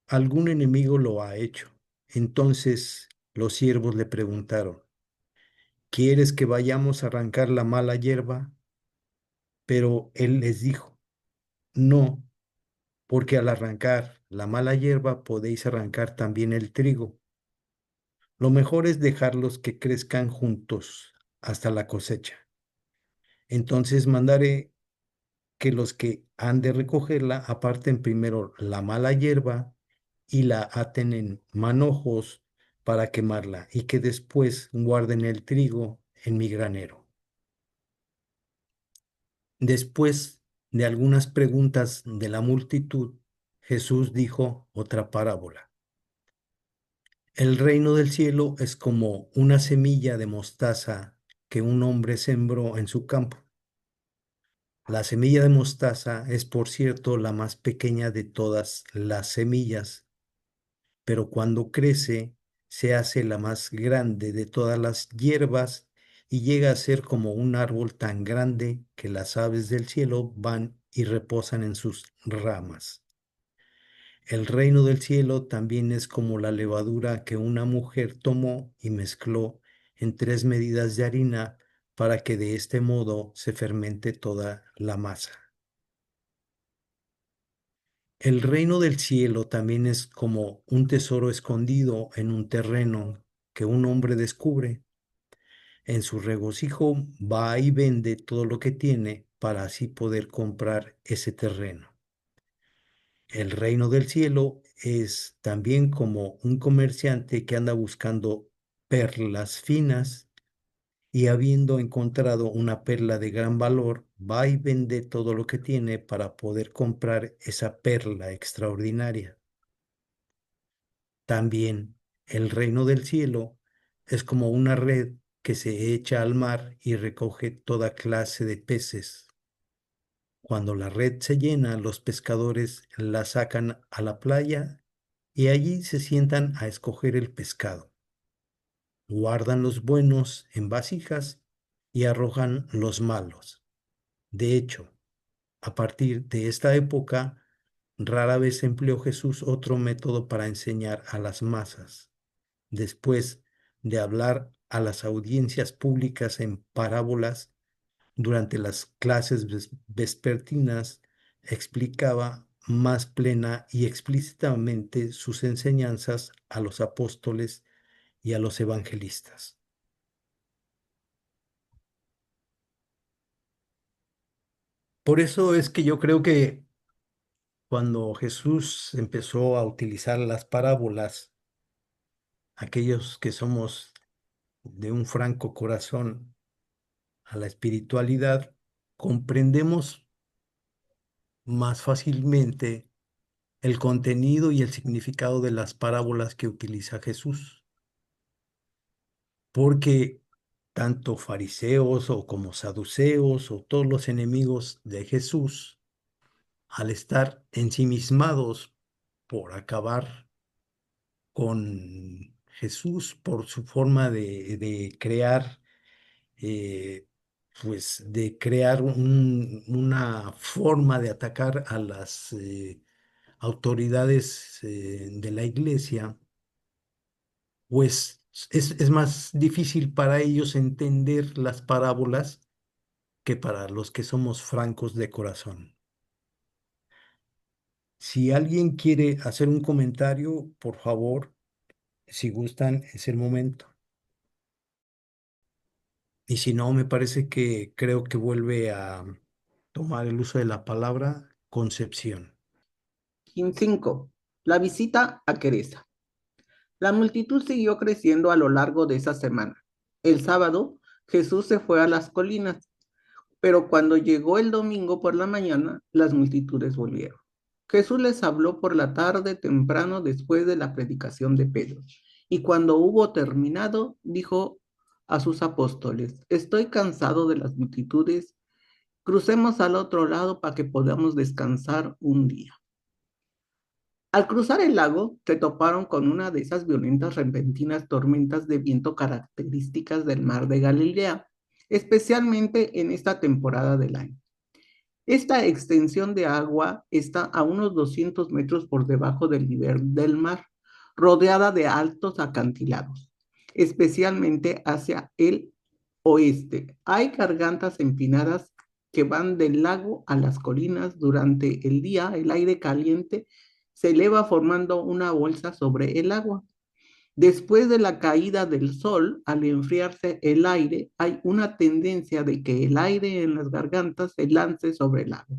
algún enemigo lo ha hecho. Entonces los siervos le preguntaron, ¿quieres que vayamos a arrancar la mala hierba? Pero él les dijo, no, porque al arrancar la mala hierba podéis arrancar también el trigo. Lo mejor es dejarlos que crezcan juntos hasta la cosecha. Entonces mandaré que los que han de recogerla aparten primero la mala hierba y la aten en manojos para quemarla, y que después guarden el trigo en mi granero. Después de algunas preguntas de la multitud, Jesús dijo otra parábola. El reino del cielo es como una semilla de mostaza que un hombre sembró en su campo. La semilla de mostaza es, por cierto, la más pequeña de todas las semillas, pero cuando crece se hace la más grande de todas las hierbas y llega a ser como un árbol tan grande que las aves del cielo van y reposan en sus ramas. El reino del cielo también es como la levadura que una mujer tomó y mezcló en 3 medidas de harina para que de este modo se fermente toda la masa. El reino del cielo también es como un tesoro escondido en un terreno que un hombre descubre. En su regocijo va y vende todo lo que tiene para así poder comprar ese terreno. El reino del cielo es también como un comerciante que anda buscando perlas finas y habiendo encontrado una perla de gran valor, va y vende todo lo que tiene para poder comprar esa perla extraordinaria. También el reino del cielo es como una red que se echa al mar y recoge toda clase de peces. Cuando la red se llena, los pescadores la sacan a la playa y allí se sientan a escoger el pescado. Guardan los buenos en vasijas y arrojan los malos. De hecho, a partir de esta época, rara vez empleó Jesús otro método para enseñar a las masas. Después de hablar a las audiencias públicas en parábolas, durante las clases vespertinas, explicaba más plena y explícitamente sus enseñanzas a los apóstoles y a los evangelistas. Por eso es que yo creo que cuando Jesús empezó a utilizar las parábolas, aquellos que somos de un franco corazón a la espiritualidad, comprendemos más fácilmente el contenido y el significado de las parábolas que utiliza Jesús. Porque tanto fariseos o como saduceos o todos los enemigos de Jesús, al estar ensimismados por acabar con Jesús, por su forma de crear, pues de crear una forma de atacar a las autoridades de la iglesia, pues es más difícil para ellos entender las parábolas que para los que somos francos de corazón. Si alguien quiere hacer un comentario, por favor, si gustan, es el momento. Y si no, me parece que creo que vuelve a tomar el uso de la palabra Concepción. 5. La visita a Queresa. La multitud siguió creciendo a lo largo de esa semana. El sábado, Jesús se fue a las colinas, pero cuando llegó el domingo por la mañana, las multitudes volvieron. Jesús les habló por la tarde temprano después de la predicación de Pedro. Y cuando hubo terminado, dijo a sus apóstoles, estoy cansado de las multitudes, crucemos al otro lado para que podamos descansar un día. Al cruzar el lago, se toparon con una de esas violentas repentinas tormentas de viento características del mar de Galilea, especialmente en esta temporada del año. Esta extensión de agua está a unos 200 metros por debajo del nivel del mar, rodeada de altos acantilados, especialmente hacia el oeste. Hay gargantas empinadas que van del lago a las colinas. Durante el día, el aire caliente se eleva formando una bolsa sobre el agua. Después de la caída del sol, al enfriarse el aire, hay una tendencia de que el aire en las gargantas se lance sobre el lago.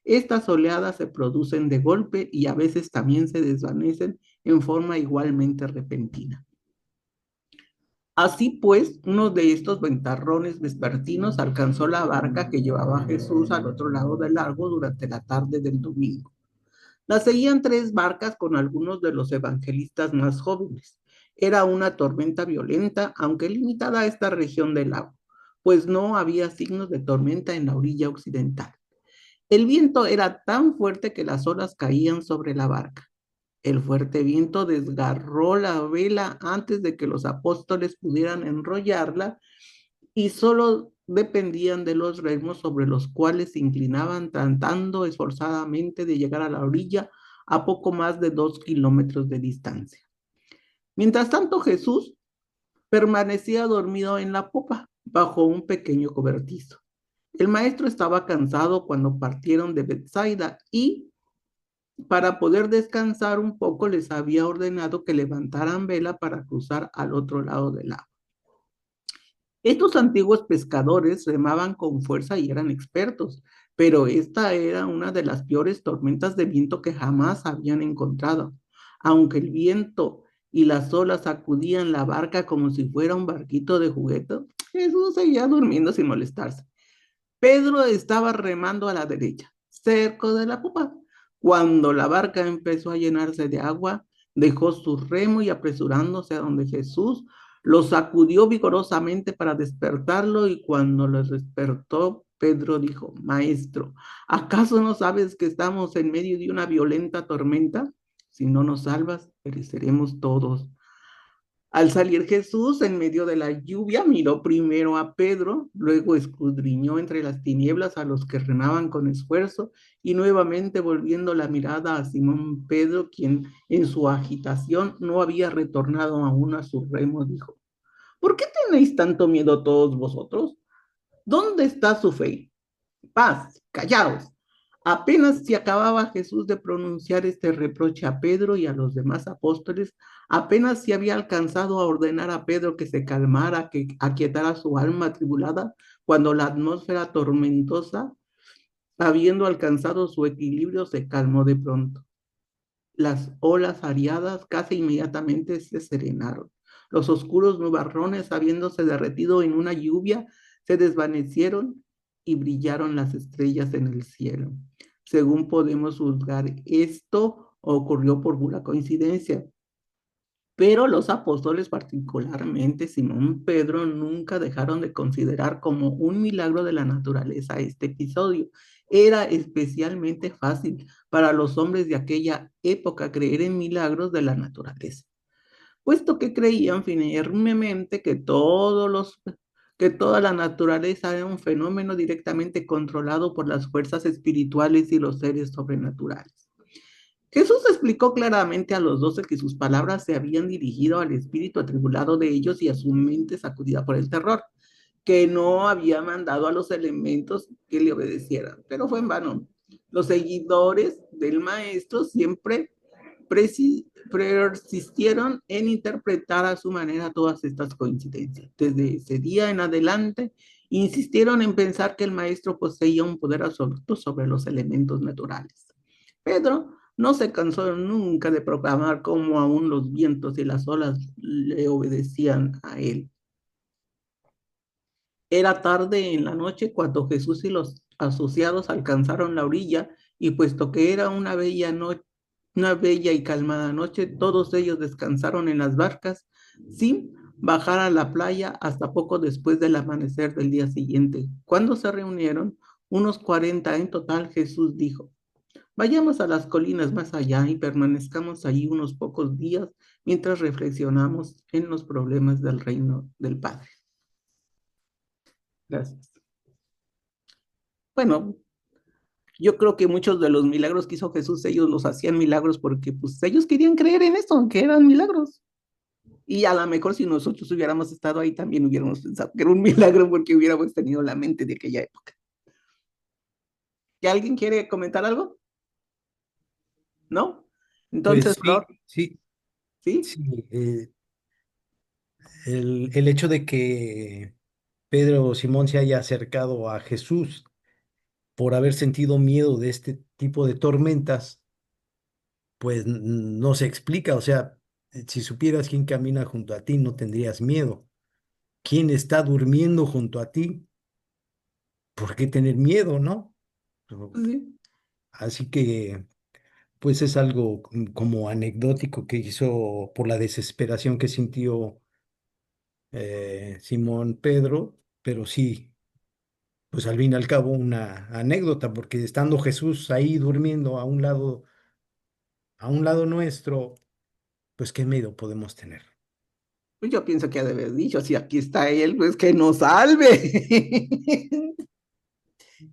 Estas oleadas se producen de golpe y a veces también se desvanecen en forma igualmente repentina. Así pues, uno de estos ventarrones vespertinos alcanzó la barca que llevaba a Jesús al otro lado del lago durante la tarde del domingo. La seguían 3 barcas con algunos de los evangelistas más jóvenes. Era una tormenta violenta, aunque limitada a esta región del lago, pues no había signos de tormenta en la orilla occidental. El viento era tan fuerte que las olas caían sobre la barca. El fuerte viento desgarró la vela antes de que los apóstoles pudieran enrollarla y solo dependían de los remos sobre los cuales se inclinaban, tratando esforzadamente de llegar a la orilla a poco más de 2 kilómetros de distancia. Mientras tanto, Jesús permanecía dormido en la popa, bajo un pequeño cobertizo. El maestro estaba cansado cuando partieron de Bethsaida y, para poder descansar un poco, les había ordenado que levantaran vela para cruzar al otro lado del lago. Estos antiguos pescadores remaban con fuerza y eran expertos, pero esta era una de las peores tormentas de viento que jamás habían encontrado. Aunque el viento y las olas sacudían la barca como si fuera un barquito de juguete, Jesús seguía durmiendo sin molestarse. Pedro estaba remando a la derecha, cerca de la popa. Cuando la barca empezó a llenarse de agua, dejó su remo y apresurándose a donde Jesús, lo sacudió vigorosamente para despertarlo, y cuando lo despertó, Pedro dijo: Maestro, ¿acaso no sabes que estamos en medio de una violenta tormenta? Si no nos salvas, pereceremos todos. Al salir Jesús en medio de la lluvia, miró primero a Pedro, luego escudriñó entre las tinieblas a los que remaban con esfuerzo, y nuevamente volviendo la mirada a Simón Pedro, quien en su agitación no había retornado aún a su remo, dijo: ¿Por qué tenéis tanto miedo todos vosotros? ¿Dónde está su fe? Paz, callaos. Apenas si acababa Jesús de pronunciar este reproche a Pedro y a los demás apóstoles, apenas si había alcanzado a ordenar a Pedro que se calmara, que aquietara su alma atribulada, cuando la atmósfera tormentosa, habiendo alcanzado su equilibrio, se calmó de pronto. Las olas ariadas casi inmediatamente se serenaron. Los oscuros nubarrones, habiéndose derretido en una lluvia, se desvanecieron y brillaron las estrellas en el cielo. Según podemos juzgar, esto ocurrió por pura coincidencia. Pero los apóstoles, particularmente Simón Pedro, nunca dejaron de considerar como un milagro de la naturaleza este episodio. Era especialmente fácil para los hombres de aquella época creer en milagros de la naturaleza, puesto que creían firmemente que toda la naturaleza era un fenómeno directamente controlado por las fuerzas espirituales y los seres sobrenaturales. Jesús explicó claramente a los 12 que sus palabras se habían dirigido al espíritu atribulado de ellos y a su mente sacudida por el terror, que no había mandado a los elementos que le obedecieran, pero fue en vano. Los seguidores del maestro siempre persistieron en interpretar a su manera todas estas coincidencias. Desde ese día en adelante, insistieron en pensar que el maestro poseía un poder absoluto sobre los elementos naturales. Pedro no se cansó nunca de proclamar cómo aún los vientos y las olas le obedecían a él. Era tarde en la noche cuando Jesús y los asociados alcanzaron la orilla, y puesto que era una bella y calmada noche, todos ellos descansaron en las barcas sin bajar a la playa hasta poco después del amanecer del día siguiente. Cuando se reunieron, unos 40 en total, Jesús dijo: Vayamos a las colinas más allá y permanezcamos allí unos pocos días mientras reflexionamos en los problemas del reino del Padre. Gracias. Bueno, yo creo que muchos de los milagros que hizo Jesús, ellos los hacían milagros porque pues ellos querían creer en eso, que eran milagros. Y a lo mejor si nosotros hubiéramos estado ahí también hubiéramos pensado que era un milagro porque hubiéramos tenido la mente de aquella época. ¿Y alguien quiere comentar algo? ¿No? Pues Entonces, Flor, sí, ¿sí? sí. El hecho de que Pedro o Simón se haya acercado a Jesús por haber sentido miedo de este tipo de tormentas, pues no se explica. O sea, si supieras quién camina junto a ti, no tendrías miedo. ¿Quién está durmiendo junto a ti? ¿Por qué tener miedo, no? Pero- Sí. Así que, pues es algo como anecdótico que hizo por la desesperación que sintió Simón Pedro, pero sí, pues al fin y al cabo una anécdota, porque estando Jesús ahí durmiendo a un lado nuestro, pues qué miedo podemos tener. Pues yo pienso que ha de haber dicho, si aquí está él, pues que nos salve.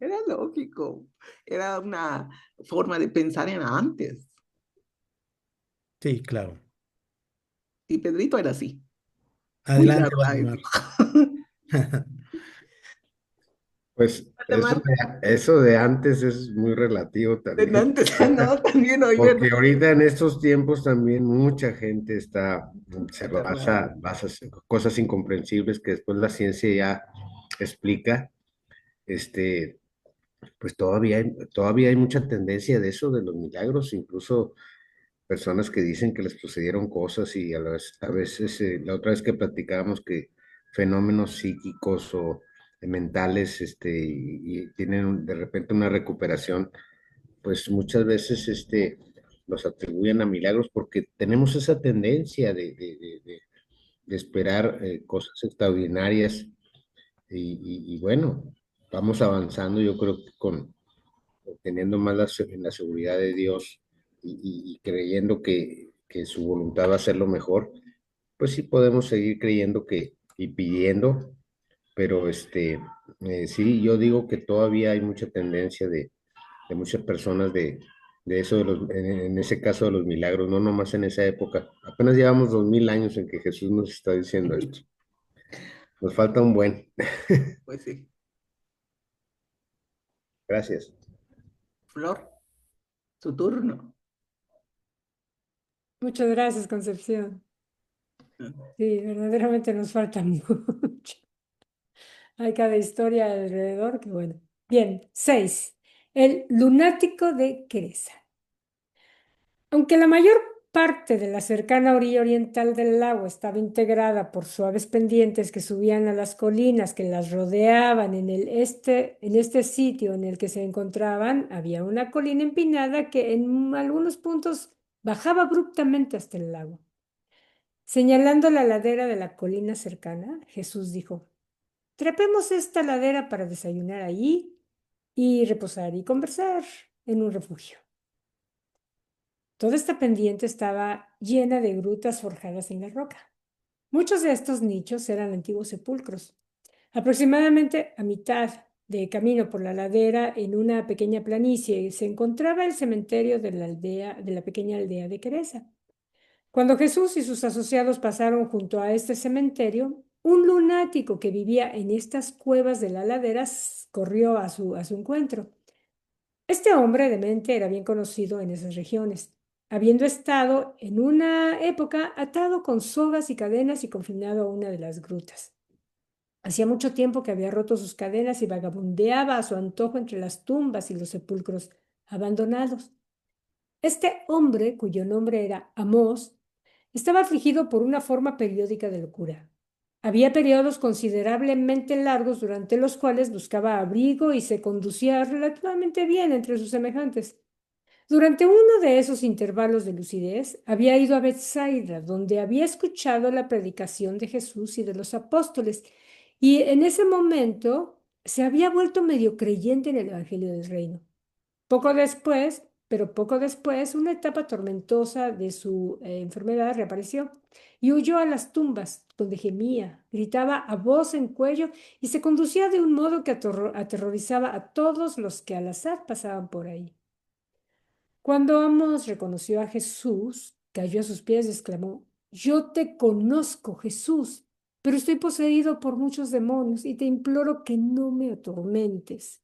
Era lógico, era una forma de pensar en antes. Sí, claro. Y Pedrito era así, muy Adelante, verdad. Valdemar. Pues Además, eso de antes es muy relativo de también. antes, no, también hoy, Porque ¿verdad? ahorita en estos tiempos también mucha gente se Aterrado. basa en cosas incomprensibles que después la ciencia ya explica. Este, pues todavía hay mucha tendencia de eso, de los milagros, incluso personas que dicen que les sucedieron cosas y a veces la otra vez que platicábamos que fenómenos psíquicos o mentales, y tienen de repente una recuperación, pues muchas veces los atribuyen a milagros porque tenemos esa tendencia de esperar cosas extraordinarias y bueno, vamos avanzando yo creo que teniendo más en la seguridad de Dios y creyendo que su voluntad va a ser lo mejor, pues sí podemos seguir creyendo y pidiendo, pero sí, yo digo que todavía hay mucha tendencia de muchas personas de eso, en ese caso de los milagros, no nomás en esa época. Apenas llevamos 2000 años en que Jesús nos está diciendo esto. Nos falta un buen. Pues sí. Gracias. Flor, su turno. Muchas gracias, Concepción. Sí, verdaderamente nos falta mucho. Hay cada historia alrededor que bueno. Bien, 6. El lunático de Queresa. Aunque la mayor parte de la cercana orilla oriental del lago estaba integrada por suaves pendientes que subían a las colinas que las rodeaban en este sitio en el que se encontraban, había una colina empinada que en algunos puntos bajaba abruptamente hasta el lago. Señalando la ladera de la colina cercana, Jesús dijo: trepemos esta ladera para desayunar allí y reposar y conversar en un refugio. Toda esta pendiente estaba llena de grutas forjadas en la roca. Muchos de estos nichos eran antiguos sepulcros. Aproximadamente a mitad de camino por la ladera, en una pequeña planicie, se encontraba el cementerio de la pequeña aldea de Queresa. Cuando Jesús y sus asociados pasaron junto a este cementerio, un lunático que vivía en estas cuevas de la ladera corrió a su encuentro. Este hombre demente era bien conocido en esas regiones, habiendo estado en una época atado con sogas y cadenas y confinado a una de las grutas. Hacía mucho tiempo que había roto sus cadenas y vagabundeaba a su antojo entre las tumbas y los sepulcros abandonados. Este hombre, cuyo nombre era Amós, estaba afligido por una forma periódica de locura. Había periodos considerablemente largos durante los cuales buscaba abrigo y se conducía relativamente bien entre sus semejantes. Durante uno de esos intervalos de lucidez, había ido a Bethsaida, donde había escuchado la predicación de Jesús y de los apóstoles, y en ese momento se había vuelto medio creyente en el Evangelio del Reino. Poco después, Pero poco después, una etapa tormentosa de su enfermedad reapareció y huyó a las tumbas, donde gemía, gritaba a voz en cuello y se conducía de un modo que aterrorizaba a todos los que al azar pasaban por ahí. Cuando Amos reconoció a Jesús, cayó a sus pies y exclamó: Yo te conozco, Jesús, pero estoy poseído por muchos demonios y te imploro que no me atormentes.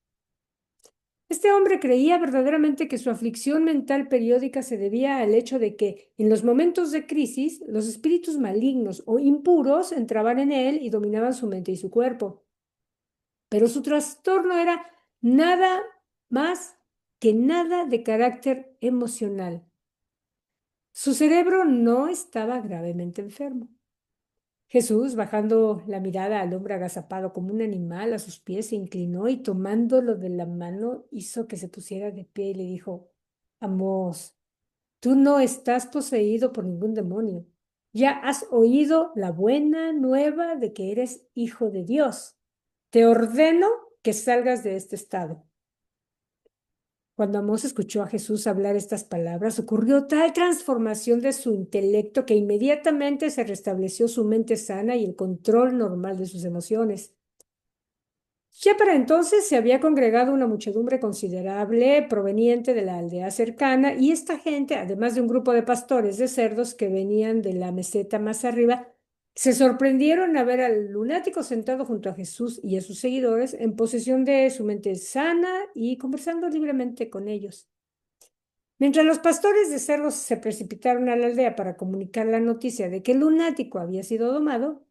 Este hombre creía verdaderamente que su aflicción mental periódica se debía al hecho de que, en los momentos de crisis, los espíritus malignos o impuros entraban en él y dominaban su mente y su cuerpo. Pero su trastorno era nada más que nada de carácter emocional. Su cerebro no estaba gravemente enfermo. Jesús, bajando la mirada al hombre agazapado como un animal a sus pies, se inclinó y tomándolo de la mano hizo que se pusiera de pie y le dijo: Amos, tú no estás poseído por ningún demonio. Ya has oído la buena nueva de que eres hijo de Dios. Te ordeno que salgas de este estado. Cuando Amós escuchó a Jesús hablar estas palabras, ocurrió tal transformación de su intelecto que inmediatamente se restableció su mente sana y el control normal de sus emociones. Ya para entonces se había congregado una muchedumbre considerable proveniente de la aldea cercana, y esta gente, además de un grupo de pastores de cerdos que venían de la meseta más arriba, se sorprendieron a ver al lunático sentado junto a Jesús y a sus seguidores, en posesión de su mente sana y conversando libremente con ellos. Mientras los pastores de cerdos se precipitaron a la aldea para comunicar la noticia de que el lunático había sido domado,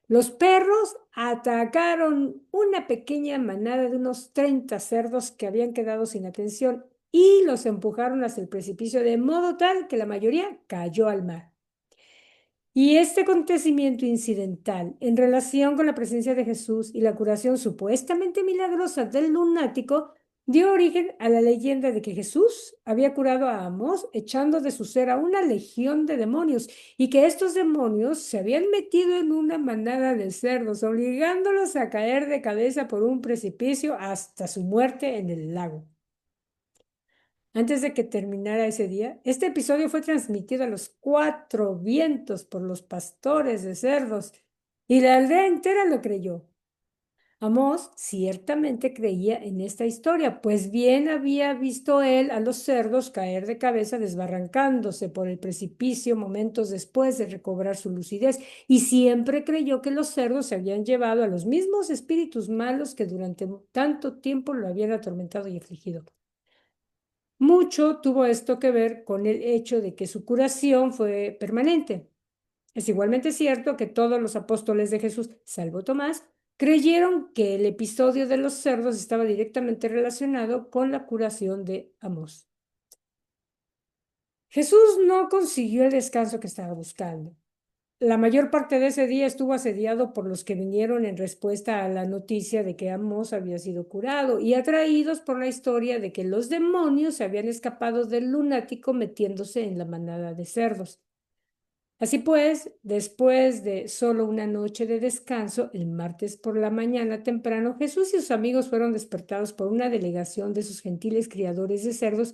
los perros atacaron una pequeña manada de unos 30 cerdos que habían quedado sin atención y los empujaron hacia el precipicio de modo tal que la mayoría cayó al mar. Y este acontecimiento incidental, en relación con la presencia de Jesús y la curación supuestamente milagrosa del lunático, dio origen a la leyenda de que Jesús había curado a Amós echando de su ser a una legión de demonios, y que estos demonios se habían metido en una manada de cerdos, obligándolos a caer de cabeza por un precipicio hasta su muerte en el lago. Antes de que terminara ese día, este episodio fue transmitido a los 4 vientos por los pastores de cerdos, y la aldea entera lo creyó. Amós ciertamente creía en esta historia, pues bien había visto él a los cerdos caer de cabeza desbarrancándose por el precipicio momentos después de recobrar su lucidez, y siempre creyó que los cerdos se habían llevado a los mismos espíritus malos que durante tanto tiempo lo habían atormentado y afligido. Mucho tuvo esto que ver con el hecho de que su curación fue permanente. Es igualmente cierto que todos los apóstoles de Jesús, salvo Tomás, creyeron que el episodio de los cerdos estaba directamente relacionado con la curación de Amós. Jesús no consiguió el descanso que estaba buscando. La mayor parte de ese día estuvo asediado por los que vinieron en respuesta a la noticia de que Amós había sido curado y atraídos por la historia de que los demonios se habían escapado del lunático metiéndose en la manada de cerdos. Así pues, después de solo una noche de descanso, el martes por la mañana temprano, Jesús y sus amigos fueron despertados por una delegación de sus gentiles criadores de cerdos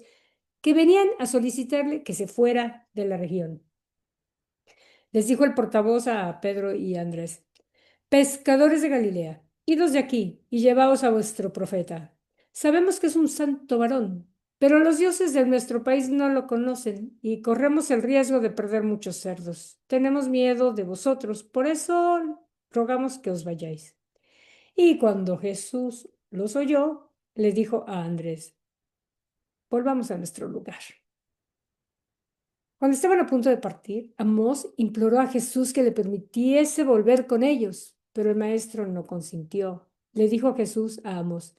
que venían a solicitarle que se fuera de la región. Les dijo el portavoz a Pedro y Andrés: Pescadores de Galilea, idos de aquí y llevaos a vuestro profeta. Sabemos que es un santo varón, pero los dioses de nuestro país no lo conocen y corremos el riesgo de perder muchos cerdos. Tenemos miedo de vosotros, por eso rogamos que os vayáis. Y cuando Jesús los oyó, le dijo a Andrés: Volvamos a nuestro lugar. Cuando estaban a punto de partir, Amós imploró a Jesús que le permitiese volver con ellos, pero el maestro no consintió. Le dijo Jesús a Amós: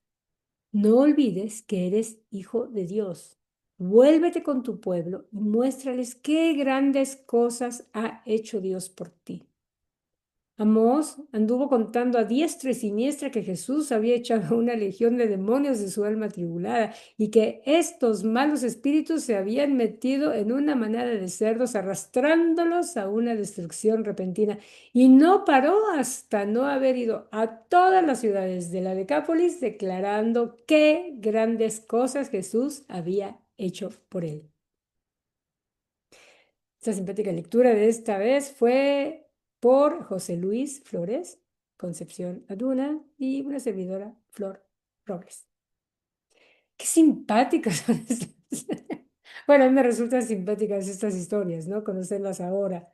No olvides que eres hijo de Dios. Vuélvete con tu pueblo y muéstrales qué grandes cosas ha hecho Dios por ti. Amós anduvo contando a diestra y siniestra que Jesús había echado una legión de demonios de su alma atribulada y que estos malos espíritus se habían metido en una manada de cerdos arrastrándolos a una destrucción repentina, y no paró hasta no haber ido a todas las ciudades de la Decápolis declarando qué grandes cosas Jesús había hecho por él. Esta simpática lectura de esta vez fue por José Luis Flores, Concepción Aduna y una servidora, Flor Robles. Qué simpáticas son estas. Bueno, a mí me resultan simpáticas estas historias, ¿no? Conocerlas ahora.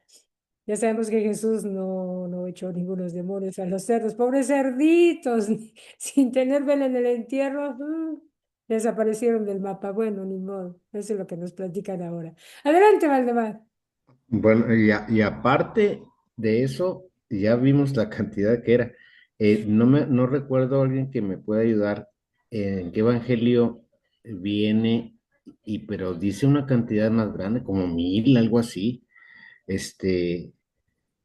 Ya sabemos que Jesús no echó ningunos demonios a los cerdos, pobres cerditos, sin tener vela en el entierro, desaparecieron del mapa. Bueno, ni modo, eso es lo que nos platican ahora. Adelante, Valdemar. Bueno, y aparte de eso, ya vimos la cantidad que era. No recuerdo a alguien que me pueda ayudar en qué evangelio viene, pero dice una cantidad más grande, como 1000, algo así. El que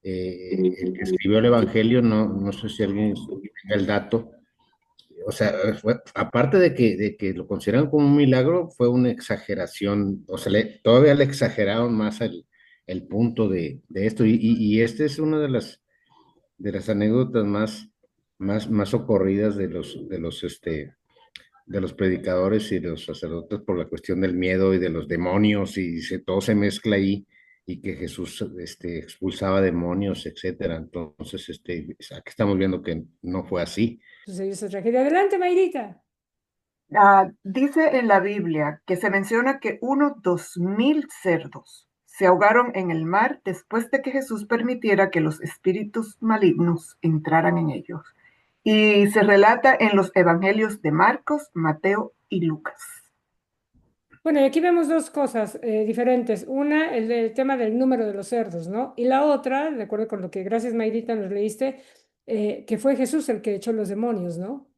escribió el evangelio, no sé si alguien tenga el dato. O sea, aparte de que lo consideran como un milagro, fue una exageración, o sea, todavía le exageraron más el punto de esto, y este es una de las anécdotas más ocurridas de los predicadores y de los sacerdotes por la cuestión del miedo y de los demonios, y todo se mezcla ahí, y que Jesús expulsaba demonios, etcétera. Entonces, aquí estamos viendo que no fue así. Sucedió esa tragedia. Adelante, Mayrita. Dice en la Biblia que se menciona que unos 2000 cerdos se ahogaron en el mar después de que Jesús permitiera que los espíritus malignos entraran en ellos. Y se relata en los evangelios de Marcos, Mateo y Lucas. Bueno, y aquí vemos dos cosas diferentes. Una, el tema del número de los cerdos, ¿no? Y la otra, de acuerdo con lo que gracias, Mayrita, nos leíste, que fue Jesús el que echó los demonios, ¿no?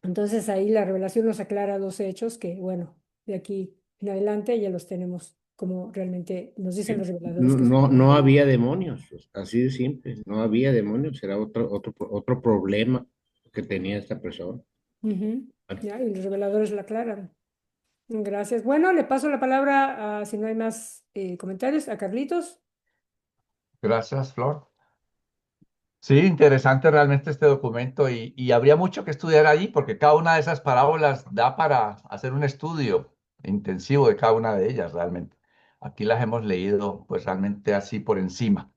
Entonces ahí la revelación nos aclara dos hechos que, bueno, de aquí en adelante ya los tenemos como realmente nos dicen los reveladores que son. No había demonios, así de simple, no había demonios, era otro problema que tenía esta persona. Ujú. Ya, y los reveladores la aclaran. Gracias. Bueno, le paso la palabra a, si no hay más comentarios, a Carlitos. Gracias, Flor. Sí, interesante realmente este documento y habría mucho que estudiar allí porque cada una de esas parábolas da para hacer un estudio intensivo de cada una de ellas realmente. Aquí las hemos leído pues realmente así por encima.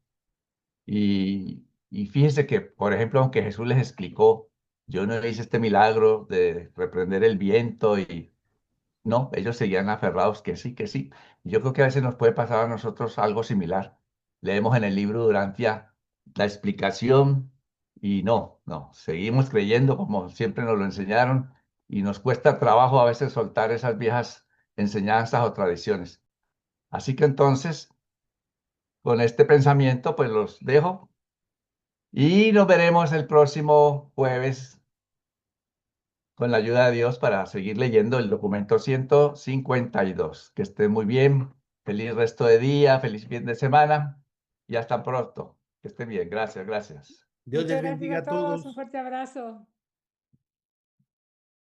Y fíjense que, por ejemplo, aunque Jesús les explicó, yo no hice este milagro de reprender el viento y no, ellos seguían aferrados que sí, que sí. Y yo creo que a veces nos puede pasar a nosotros algo similar. Leemos en el libro Durantia la explicación y no, seguimos creyendo como siempre nos lo enseñaron y nos cuesta trabajo a veces soltar esas viejas enseñanzas o tradiciones. Así que entonces, con este pensamiento, pues los dejo y nos veremos el próximo jueves con la ayuda de Dios para seguir leyendo el documento 152. Que estén muy bien, feliz resto de día, feliz fin de semana y hasta pronto. Que estén bien, gracias, gracias. Dios Muchas les gracias bendiga a a todos. todos. Un fuerte abrazo.